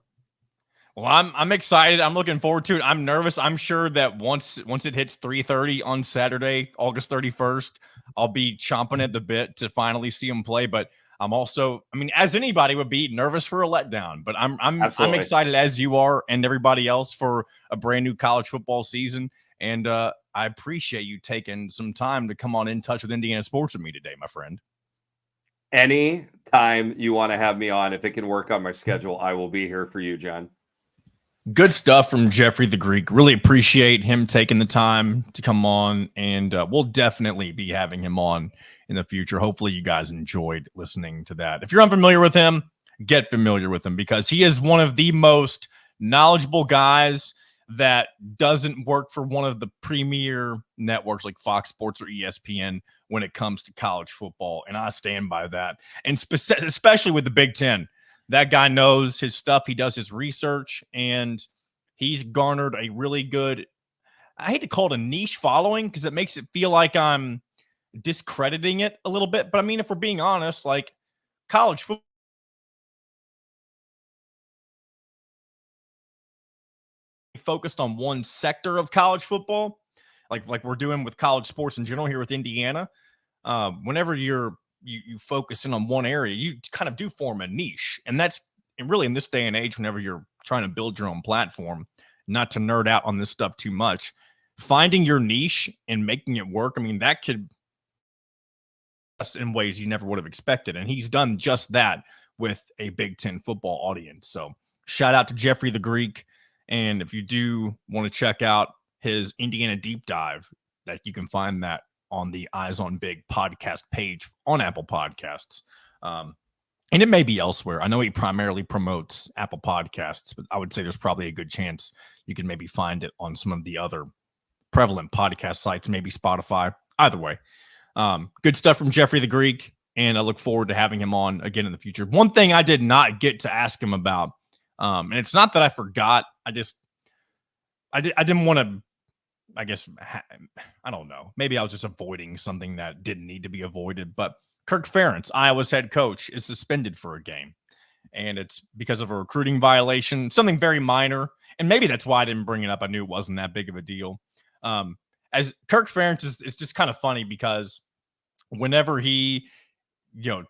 Well, I'm excited. I'm looking forward to it. I'm nervous. I'm sure that once it hits 3:30 on Saturday, August 31st, I'll be chomping at the bit to finally see them play. But I'm also, as anybody would be, nervous for a letdown. But I'm excited, as you are and everybody else, for a brand new college football season. And I appreciate you taking some time to come on In Touch with Indiana Sports with me today, my friend. Any time you want to have me on, if it can work on my schedule, I will be here for you, John. Good stuff from Jeffrey the Greek. Really appreciate him taking the time to come on, and we'll definitely be having him on in the future. Hopefully you guys enjoyed listening to that. If you're unfamiliar with him, get familiar with him, because he is one of the most knowledgeable guys that doesn't work for one of the premier networks like Fox Sports or ESPN when it comes to college football, and I stand by that. And especially with the Big Ten. That guy knows his stuff. He does his research, and he's garnered a really good, I hate to call it a niche following, because it makes it feel like I'm discrediting it a little bit. But if we're being honest, like, college football focused on one sector of college football, like we're doing with college sports in general here with Indiana. Whenever you focus in on one area, you kind of do form a niche. And really in this day and age, whenever you're trying to build your own platform, not to nerd out on this stuff too much, finding your niche and making it work, that could in ways you never would have expected. And he's done just that with a Big Ten football audience. So shout out to Jeffrey the Greek. And if you do want to check out his Indiana deep dive, that you can find that on the Eyes on Big podcast page on Apple Podcasts. And it may be elsewhere. I know he primarily promotes Apple Podcasts, but I would say there's probably a good chance you can maybe find it on some of the other prevalent podcast sites, maybe Spotify. Either way, good stuff from Jeffrey the Greek, and I look forward to having him on again in the future. One thing I did not get to ask him about, and it's not that I forgot, I didn't want to, I guess, I don't know. Maybe I was just avoiding something that didn't need to be avoided. But Kirk Ferentz, Iowa's head coach, is suspended for a game. And it's because of a recruiting violation, something very minor. And maybe that's why I didn't bring it up. I knew it wasn't that big of a deal. As Kirk Ferentz is just kind of funny, because whenever he,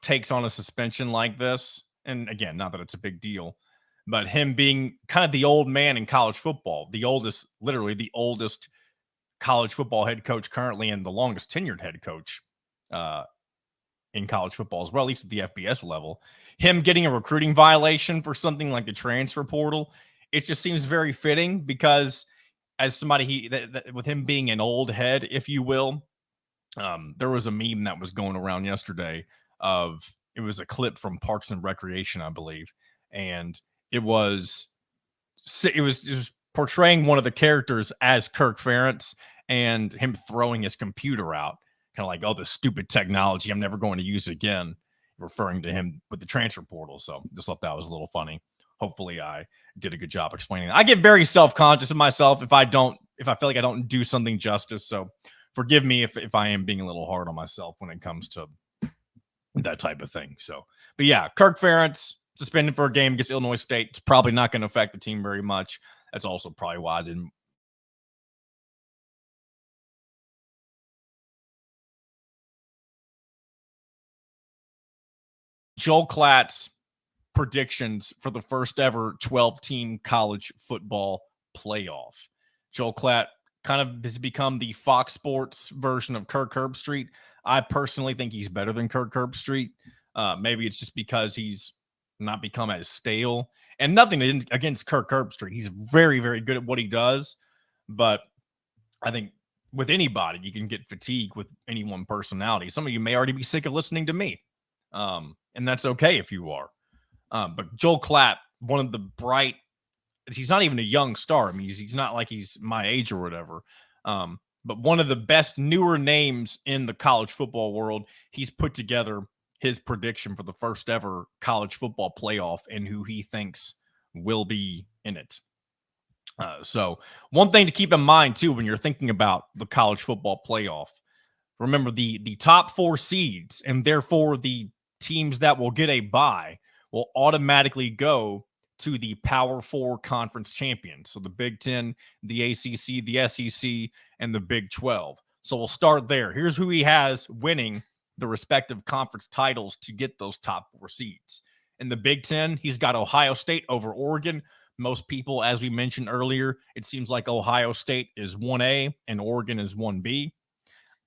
takes on a suspension like this, and again, not that it's a big deal, but him being kind of the old man in college football, literally the oldest college football head coach currently, and the longest tenured head coach in college football as well, at least at the FBS level, him getting a recruiting violation for something like the transfer portal, it just seems very fitting, because as somebody with him being an old head, if you will, there was a meme that was going around yesterday it was a clip from Parks and Recreation, I believe, and it was portraying one of the characters as Kirk Ferentz, and him throwing his computer out, kind of like, oh, the stupid technology I'm never going to use again, referring to him with the transfer portal. So just thought that was a little funny. Hopefully I did a good job explaining that. I get very self-conscious of myself if I feel like I don't do something justice. So forgive me if I am being a little hard on myself when it comes to that type of thing. So, but yeah, Kirk Ferentz suspended for a game against Illinois State. It's probably not going to affect the team very much. That's also probably why I didn't. Joel Klatt's predictions for the first ever 12-team college football playoff. Joel Klatt kind of has become the Fox Sports version of Kirk Herbstreit. I personally think he's better than Kirk Herbstreit. Maybe it's just because he's not become as stale. And nothing against Kirk Herbstreit. He's very, very good at what he does. But I think with anybody, you can get fatigued with any one personality. Some of you may already be sick of listening to me. And that's okay if you are. But Joel Klatt, one of the bright, he's not even a young star. I mean, he's not like he's my age or whatever. But one of the best newer names in the college football world. He's put together his prediction for the first ever college football playoff and who he thinks will be in it. So one thing to keep in mind too, when you're thinking about the college football playoff, remember the top 4 seeds and therefore the teams that will get a bye will automatically go to the Power 4 conference champions. So the Big Ten, the ACC, the SEC, and the Big 12. So we'll start there. Here's who he has winning the respective conference titles to get those top 4 seeds. In the Big Ten, he's got Ohio State over Oregon. Most people, as we mentioned earlier, it seems like Ohio State is 1A and Oregon is 1B.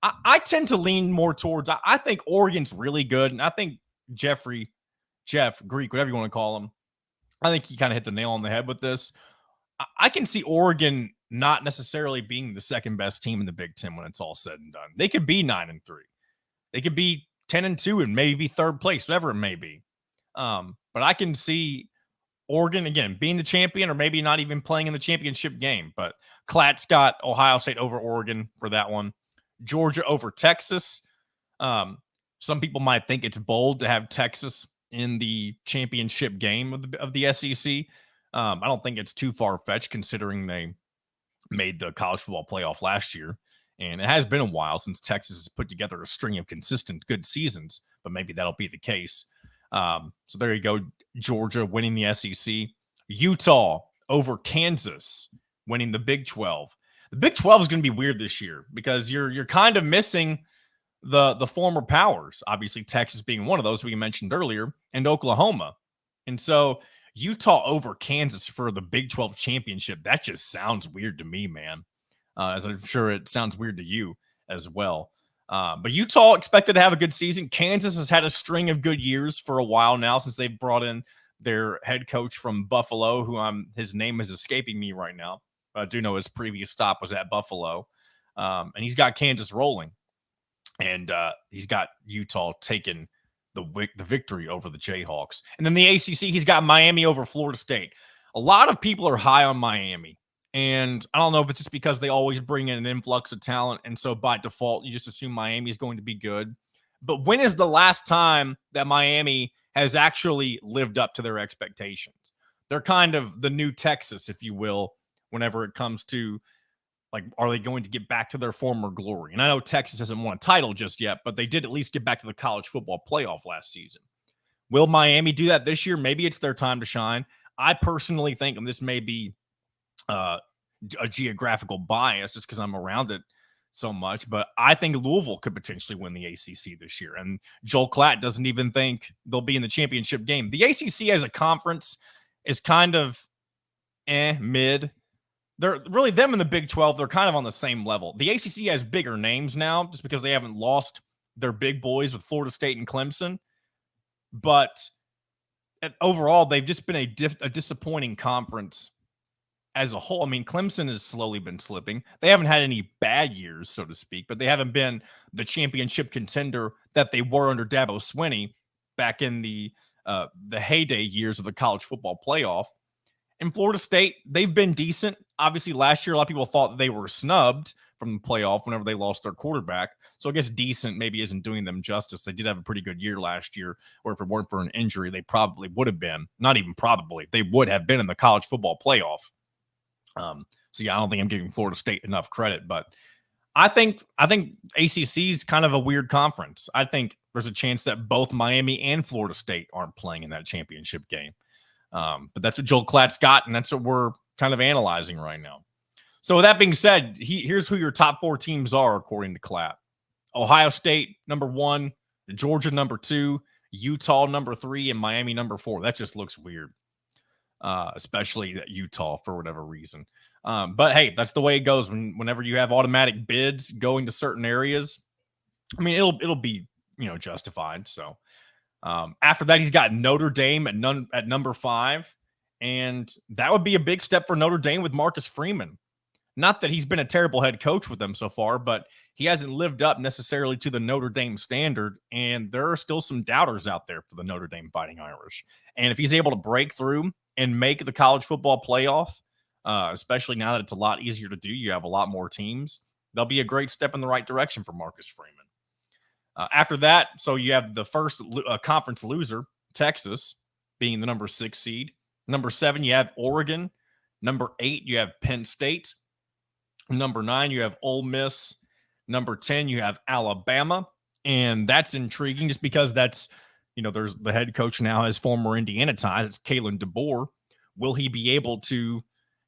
I tend to lean more towards, I think Oregon's really good. And I think Jeff Greek, whatever you want to call him, I think he kind of hit the nail on the head with this. I can see Oregon not necessarily being the second best team in the Big Ten when it's all said and done. They could be 9-3. They could be 10-2 and maybe be third place, whatever it may be. But I can see Oregon, again, being the champion or maybe not even playing in the championship game. But Klatt's got Ohio State over Oregon for that one. Georgia over Texas. Some people might think it's bold to have Texas in the championship game of the SEC. I don't think it's too far-fetched considering they made the college football playoff last year. And it has been a while since Texas has put together a string of consistent good seasons, but maybe that'll be the case. So there you go. Georgia winning the SEC. Utah over Kansas winning the Big 12. The Big 12 is going to be weird this year because you're kind of missing the former powers, obviously Texas being one of those we mentioned earlier, and Oklahoma. And so Utah over Kansas for the Big 12 championship, that just sounds weird to me, man. As I'm sure it sounds weird to you as well. But Utah expected to have a good season. Kansas has had a string of good years for a while now since they've brought in their head coach from Buffalo, his name is escaping me right now. But I do know his previous stop was at Buffalo. And he's got Kansas rolling. And he's got Utah taking the victory over the Jayhawks. And then the ACC, he's got Miami over Florida State. A lot of people are high on Miami. And I don't know if it's just because they always bring in an influx of talent. And so by default, you just assume Miami is going to be good. But when is the last time that Miami has actually lived up to their expectations? They're kind of the new Texas, if you will, whenever it comes to, like, are they going to get back to their former glory? And I know Texas hasn't won a title just yet, but they did at least get back to the college football playoff last season. Will Miami do that this year? Maybe it's their time to shine. I personally think, and this may be a geographical bias just because I'm around it so much, but I think Louisville could potentially win the ACC this year. And Joel Klatt doesn't even think they'll be in the championship game. The ACC as a conference is kind of mid. They're really, them in the Big 12, they're kind of on the same level. The ACC has bigger names now just because they haven't lost their big boys with Florida State and Clemson. But overall, they've just been a disappointing conference as a whole. I mean, Clemson has slowly been slipping. They haven't had any bad years, so to speak, but they haven't been the championship contender that they were under Dabo Swinney back in the heyday years of the college football playoff. In Florida State, they've been decent. Obviously, last year, a lot of people thought that they were snubbed, from the playoff whenever they lost their quarterback. So I guess decent maybe isn't doing them justice. They did have a pretty good year last year, or if it weren't for an injury, they probably would have been, not even probably, they would have been in the college football playoff. So yeah, I don't think I'm giving Florida State enough credit, but I think ACC is kind of a weird conference. I think there's a chance that both Miami and Florida State aren't playing in that championship game. But that's what Joel Klatt's got, and that's what we're kind of analyzing right now. So with that being said, here's who your top 4 teams are according to Klatt. Ohio State, number 1, Georgia, number 2, Utah, number 3, and Miami, number 4. That just looks weird, especially that Utah for whatever reason. But hey, that's the way it goes whenever you have automatic bids going to certain areas. I mean, it'll be, justified. So after that, he's got Notre Dame at number 5, and that would be a big step for Notre Dame with Marcus Freeman. Not that he's been a terrible head coach with them so far, but he hasn't lived up necessarily to the Notre Dame standard, and there are still some doubters out there for the Notre Dame Fighting Irish. And if he's able to break through and make the college football playoff, especially now that it's a lot easier to do, you have a lot more teams, they'll be a great step in the right direction for Marcus Freeman. After that, so you have the first conference loser, Texas, being the number 6 seed. Number 7, you have Oregon. Number 8, you have Penn State. Number 9, you have Ole Miss. Number 10, you have Alabama. And that's intriguing just because that's, there's the head coach now has former Indiana ties. It's Kalen DeBoer. Will he be able to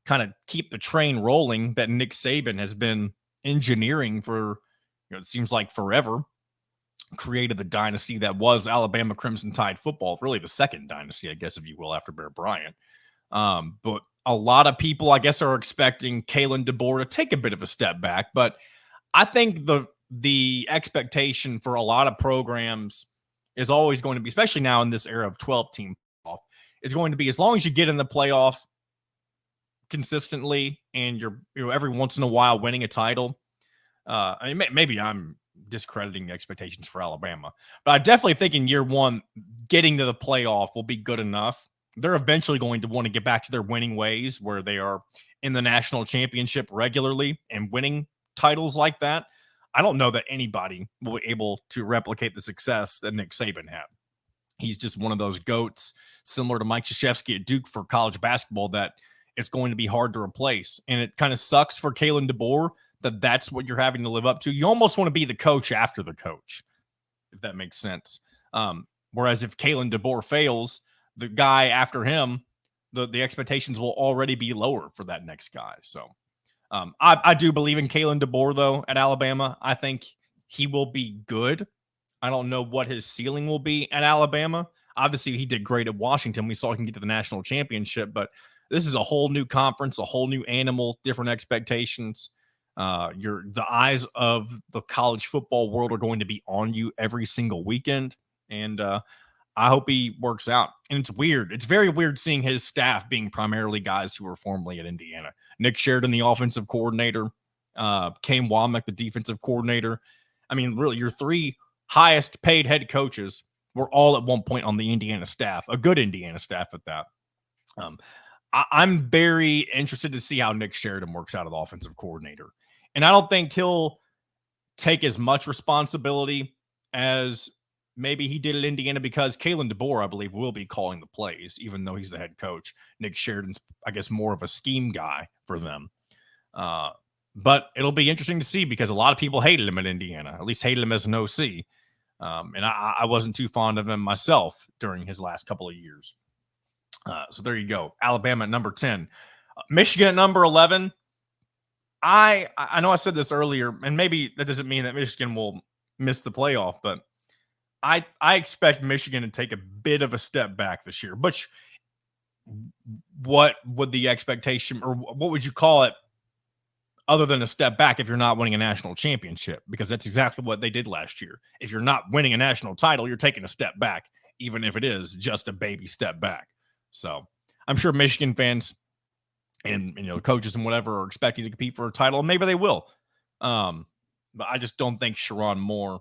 kind of keep the train rolling that Nick Saban has been engineering for, it seems like forever? Created the dynasty that was Alabama Crimson Tide football, really the second dynasty, I guess, if you will, after Bear Bryant. But a lot of people, I guess, are expecting Kalen DeBoer to take a bit of a step back. But I think the expectation for a lot of programs is always going to be, especially now in this era of 12-team playoff, is going to be as long as you get in the playoff consistently and you're every once in a while winning a title. I mean, maybe I'm discrediting the expectations for Alabama, but I definitely think in year 1, getting to the playoff will be good enough. They're eventually going to want to get back to their winning ways where they are in the national championship regularly and winning titles like that. I don't know that anybody will be able to replicate the success that Nick Saban had. He's just one of those GOATs, similar to Mike Krzyzewski at Duke for college basketball, that it's going to be hard to replace. And it kind of sucks for Kalen DeBoer that that's what you're having to live up to. You almost want to be the coach after the coach, if that makes sense. Whereas if Kalen DeBoer fails, the guy after him, the expectations will already be lower for that next guy. So I do believe in Kalen DeBoer, though, at Alabama. I think he will be good. I don't know what his ceiling will be at Alabama. Obviously, he did great at Washington. We saw he can get to the national championship, but this is a whole new conference, a whole new animal, different expectations. The eyes of the college football world are going to be on you every single weekend. And I hope he works out. And it's weird. It's very weird seeing his staff being primarily guys who were formerly at Indiana. Nick Sheridan, the offensive coordinator, Kane Womack, the defensive coordinator. I mean, really, your 3 highest paid head coaches were all at one point on the Indiana staff, a good Indiana staff at that. I'm very interested to see how Nick Sheridan works out as the offensive coordinator. And I don't think he'll take as much responsibility as maybe he did at Indiana, because Kalen DeBoer, I believe, will be calling the plays, even though he's the head coach. Nick Sheridan's, I guess, more of a scheme guy for them. But it'll be interesting to see, because a lot of people hated him at Indiana, at least hated him as an OC. And I wasn't too fond of him myself during his last couple of years. So there you go. Alabama at number 10. Michigan at number 11. I know I said this earlier, and maybe that doesn't mean that Michigan will miss the playoff, but I expect Michigan to take a bit of a step back this year. But what would the expectation, or what would you call it, other than a step back if you're not winning a national championship? Because that's exactly what they did last year. If you're not winning a national title, you're taking a step back, even if it is just a baby step back. So I'm sure Michigan fans and coaches and whatever are expecting to compete for a title, and maybe they will. But I just don't think Sherrone Moore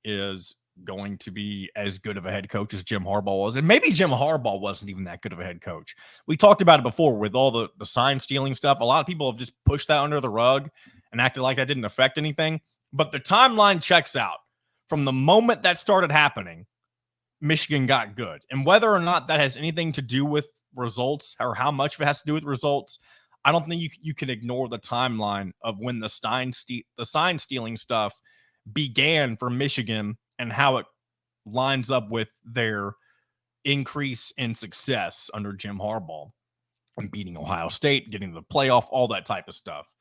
is going to be as good of a head coach as Jim Harbaugh was. And maybe Jim Harbaugh wasn't even that good of a head coach. We talked about it before with all the sign stealing stuff. A lot of people have just pushed that under the rug and acted like that didn't affect anything. But the timeline checks out. From the moment that started happening, Michigan got good. And whether or not that has anything to do with results or how much of it has to do with results, I don't think you can ignore the timeline of when the sign stealing stuff began for Michigan and how it lines up with their increase in success under Jim Harbaugh and beating Ohio State, getting to the playoff, all that type of stuff.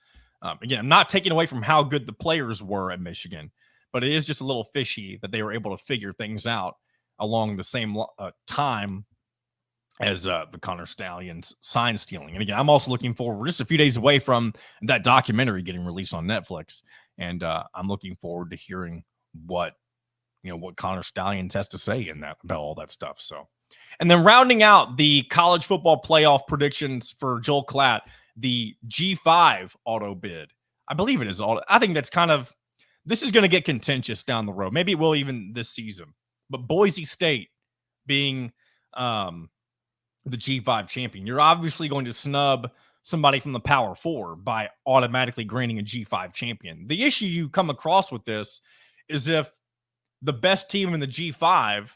Again, I'm not taking away from how good the players were at Michigan, but it is just a little fishy that they were able to figure things out along the same time as the Connor Stallions sign stealing. And again, I'm also looking forward. We're just a few days away from that documentary getting released on Netflix, and I'm looking forward to hearing what Connor Stallions has to say in that about all that stuff. So, and then rounding out the college football playoff predictions for Joel Klatt, the G5 auto bid. I believe it is auto. I think that's this is going to get contentious down the road. Maybe it will even this season. But Boise State being the G5 champion, you're obviously going to snub somebody from the Power Four by automatically granting a G5 champion. The issue you come across with this is if the best team in the G5,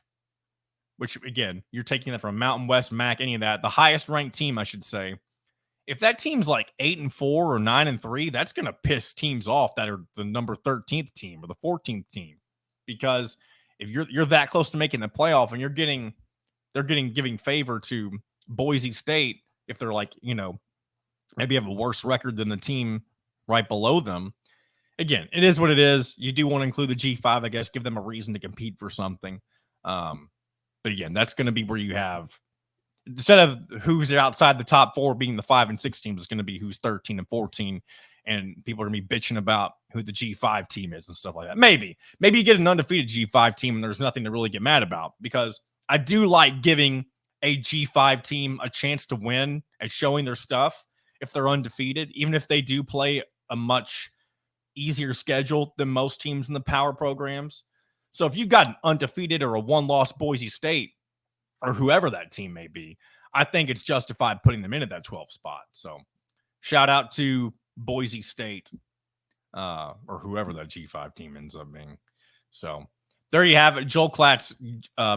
which again, you're taking that from Mountain West, MAC, any of that, the highest ranked team, I should say, if that team's like 8-4 or 9-3, that's going to piss teams off that are the number 13th team or the 14th team, because if you're that close to making the playoff and giving favor to Boise State, if they're like, maybe have a worse record than the team right below them. Again, it is what it is. You do want to include the G5, I guess, give them a reason to compete for something. But again, that's going to be where you have, instead of who's outside the top four being the 5 and 6 teams, it's going to be who's 13 and 14. And people are going to be bitching about who the G5 team is and stuff like that. Maybe you get an undefeated G5 team and there's nothing to really get mad about, because I do like giving a G5 team a chance to win and showing their stuff if they're undefeated, even if they do play a much easier schedule than most teams in the power programs. So if you've got an undefeated or a one-loss Boise State or whoever that team may be, I think it's justified putting them in at that 12 spot. So shout out to Boise State or whoever that G5 team ends up being. So there you have it, Joel Klatt's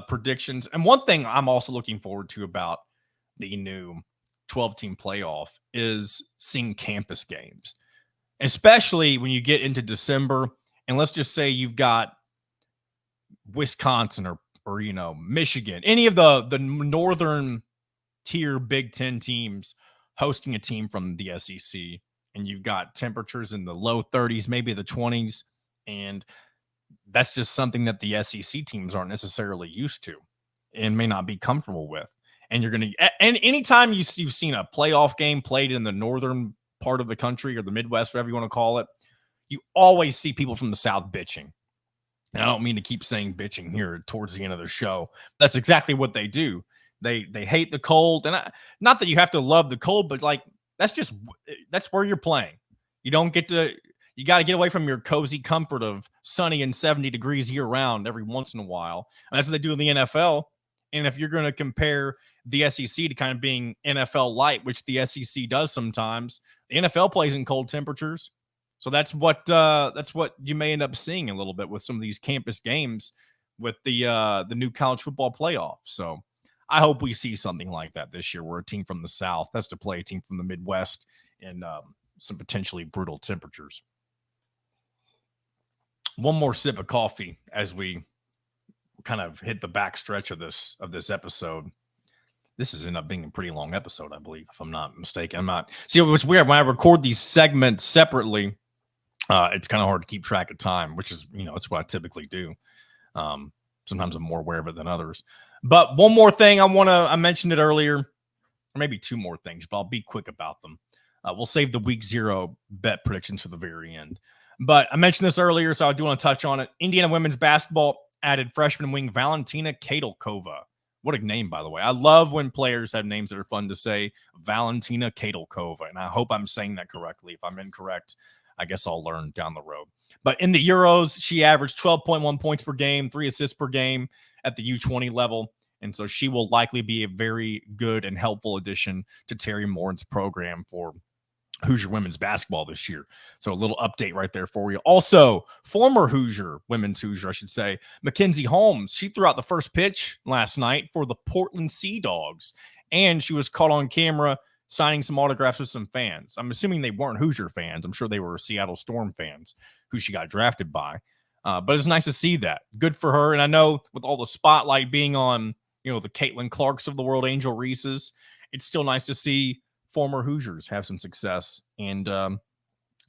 predictions. And one thing I'm also looking forward to about the new 12-team playoff is seeing campus games, especially when you get into December. And let's just say you've got Wisconsin or Michigan, any of the northern tier Big Ten teams hosting a team from the SEC, and you've got temperatures in the low 30s, maybe the 20s, and that's just something that the SEC teams aren't necessarily used to and may not be comfortable with. And and anytime you've seen a playoff game played in the northern part of the country or the Midwest, whatever you want to call it, you always see people from the South bitching. And I don't mean to keep saying bitching here towards the end of the show. That's exactly what they do. They hate the cold. And not that you have to love the cold, but like, that's where you're playing. You got to get away from your cozy comfort of sunny and 70 degrees year round every once in a while. And that's what they do in the NFL. And if you're going to compare the SEC to kind of being NFL light, which the SEC does sometimes, the NFL plays in cold temperatures. So that's what you may end up seeing a little bit with some of these campus games with the new college football playoff. So I hope we see something like that this year, where a team from the South has to play a team from the Midwest in some potentially brutal temperatures. One more sip of coffee as we kind of hit the back stretch of this episode. This has ended up being a pretty long episode, I believe, if I'm not mistaken. See, it was weird when I record these segments separately. It's kind of hard to keep track of time, which is, it's what I typically do. Sometimes I'm more aware of it than others. But one more thing I mentioned it earlier, or maybe two more things, but I'll be quick about them. We'll save the week 0 bet predictions for the very end. But I mentioned this earlier, so I do want to touch on it. Indiana women's basketball added freshman wing Valentina Kadalkova. What a name, by the way. I love when players have names that are fun to say. Valentina Kadalkova. And I hope I'm saying that correctly. If I'm incorrect, I guess I'll learn down the road. But in the Euros, she averaged 12.1 points per game, 3 assists per game at the U20 level. And so she will likely be a very good and helpful addition to Terry Morin's program for Hoosier women's basketball this year. So a little update right there for you. Also, former women's Hoosier, I should say, Mackenzie Holmes, she threw out the first pitch last night for the Portland Sea Dogs, and she was caught on camera signing some autographs with some fans. I'm assuming they weren't Hoosier fans. I'm sure they were Seattle Storm fans who she got drafted by. But it's nice to see that. Good for her. And I know with all the spotlight being on, the Caitlin Clarks of the world, Angel Reese's, it's still nice to see former Hoosiers have some success and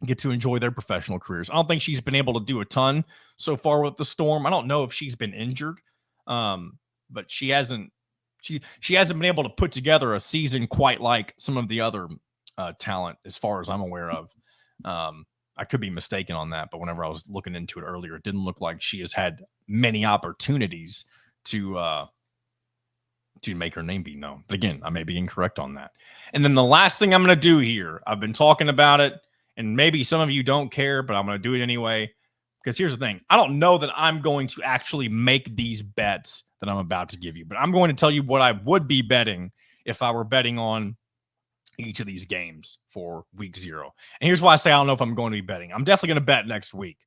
get to enjoy their professional careers. I don't think she's been able to do a ton so far with the Storm. I don't know if she's been injured, but she hasn't been able to put together a season quite like some of the other talent, as far as I'm aware of. I could be mistaken on that, but whenever I was looking into it earlier, it didn't look like she has had many opportunities to make her name be known. But again, I may be incorrect on that. And then the last thing I'm going to do here, I've been talking about it, and maybe some of you don't care, but I'm going to do it anyway. Because here's the thing. I don't know that I'm going to actually make these bets that I'm about to give you, but I'm going to tell you what I would be betting if I were betting on each of these games for week 0. And here's why I say I don't know if I'm going to be betting. I'm definitely going to bet next week.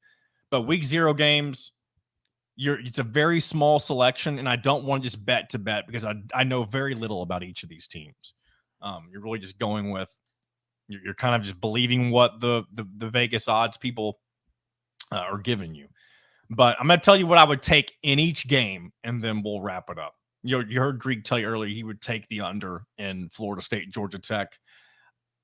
But week 0 games, it's a very small selection, and I don't want to just bet to bet because I know very little about each of these teams. You're really just going with you're kind of just believing what the Vegas odds people are giving you. But I'm going to tell you what I would take in each game, and then we'll wrap it up. You heard Greek tell you earlier he would take the under in Florida State, Georgia Tech.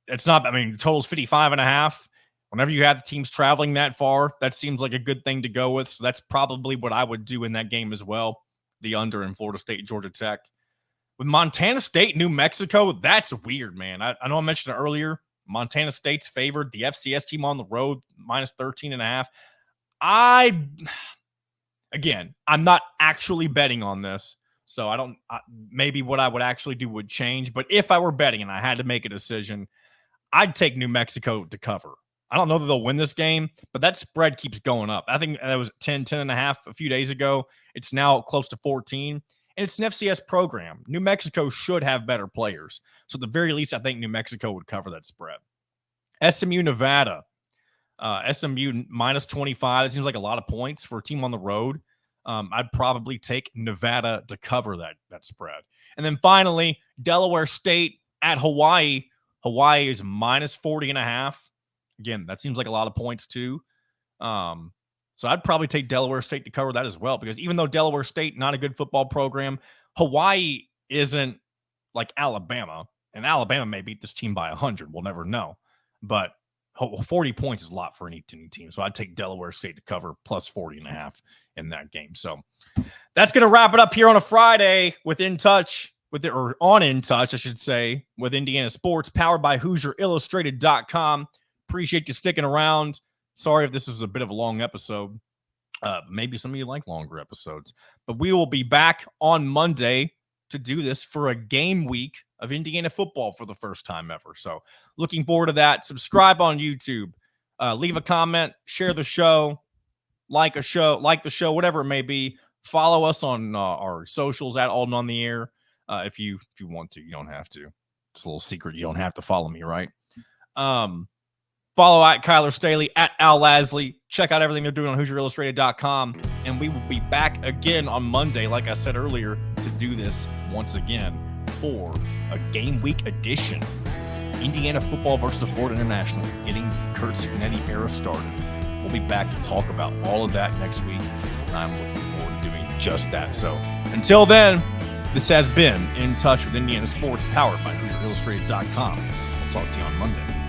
It's not, the total's 55.5. Whenever you have the teams traveling that far, that seems like a good thing to go with. So that's probably what I would do in that game as well. The under in Florida State, Georgia Tech. With Montana State, New Mexico, that's weird, man. I know I mentioned it earlier. Montana State's favored. The FCS team on the road, minus 13.5. I'm not actually betting on this. So maybe what I would actually do would change. But if I were betting and I had to make a decision, I'd take New Mexico to cover. I don't know that they'll win this game, but that spread keeps going up. I think that was 10.5 a few days ago. It's now close to 14, and it's an FCS program. New Mexico should have better players. So at the very least, I think New Mexico would cover that spread. SMU, Nevada. SMU minus 25. It seems like a lot of points for a team on the road. I'd probably take Nevada to cover that spread. And then finally, Delaware State at Hawaii. Hawaii is minus 40.5. Again, that seems like a lot of points too. So I'd probably take Delaware State to cover that as well, because even though Delaware State, not a good football program, Hawaii isn't like Alabama, and Alabama may beat this team by 100. We'll never know. But 40 points is a lot for any team. So I'd take Delaware State to cover plus 40.5 in that game. So that's going to wrap it up here on a Friday with In Touch, on In Touch, I should say, with Indiana Sports, powered by HoosierIllustrated.com. Appreciate you sticking around. Sorry if this was a bit of a long episode. Maybe some of you like longer episodes. But we will be back on Monday to do this for a game week of Indiana football for the first time ever. So looking forward to that. Subscribe on YouTube. Leave a comment. Share the show. Like the show, whatever it may be. Follow us on our socials at Alden on the Air. If you want to. You don't have to. It's a little secret. You don't have to follow me, right? Follow at Kyler Staley, at Al Lasley. Check out everything they're doing on HoosierIllustrated.com. And we will be back again on Monday, like I said earlier, to do this once again for a game week edition. Indiana football versus the Florida International, getting Curt Cignetti era started. We'll be back to talk about all of that next week. And I'm looking forward to doing just that. So until then, this has been In Touch with Indiana Sports, powered by HoosierIllustrated.com. We'll talk to you on Monday.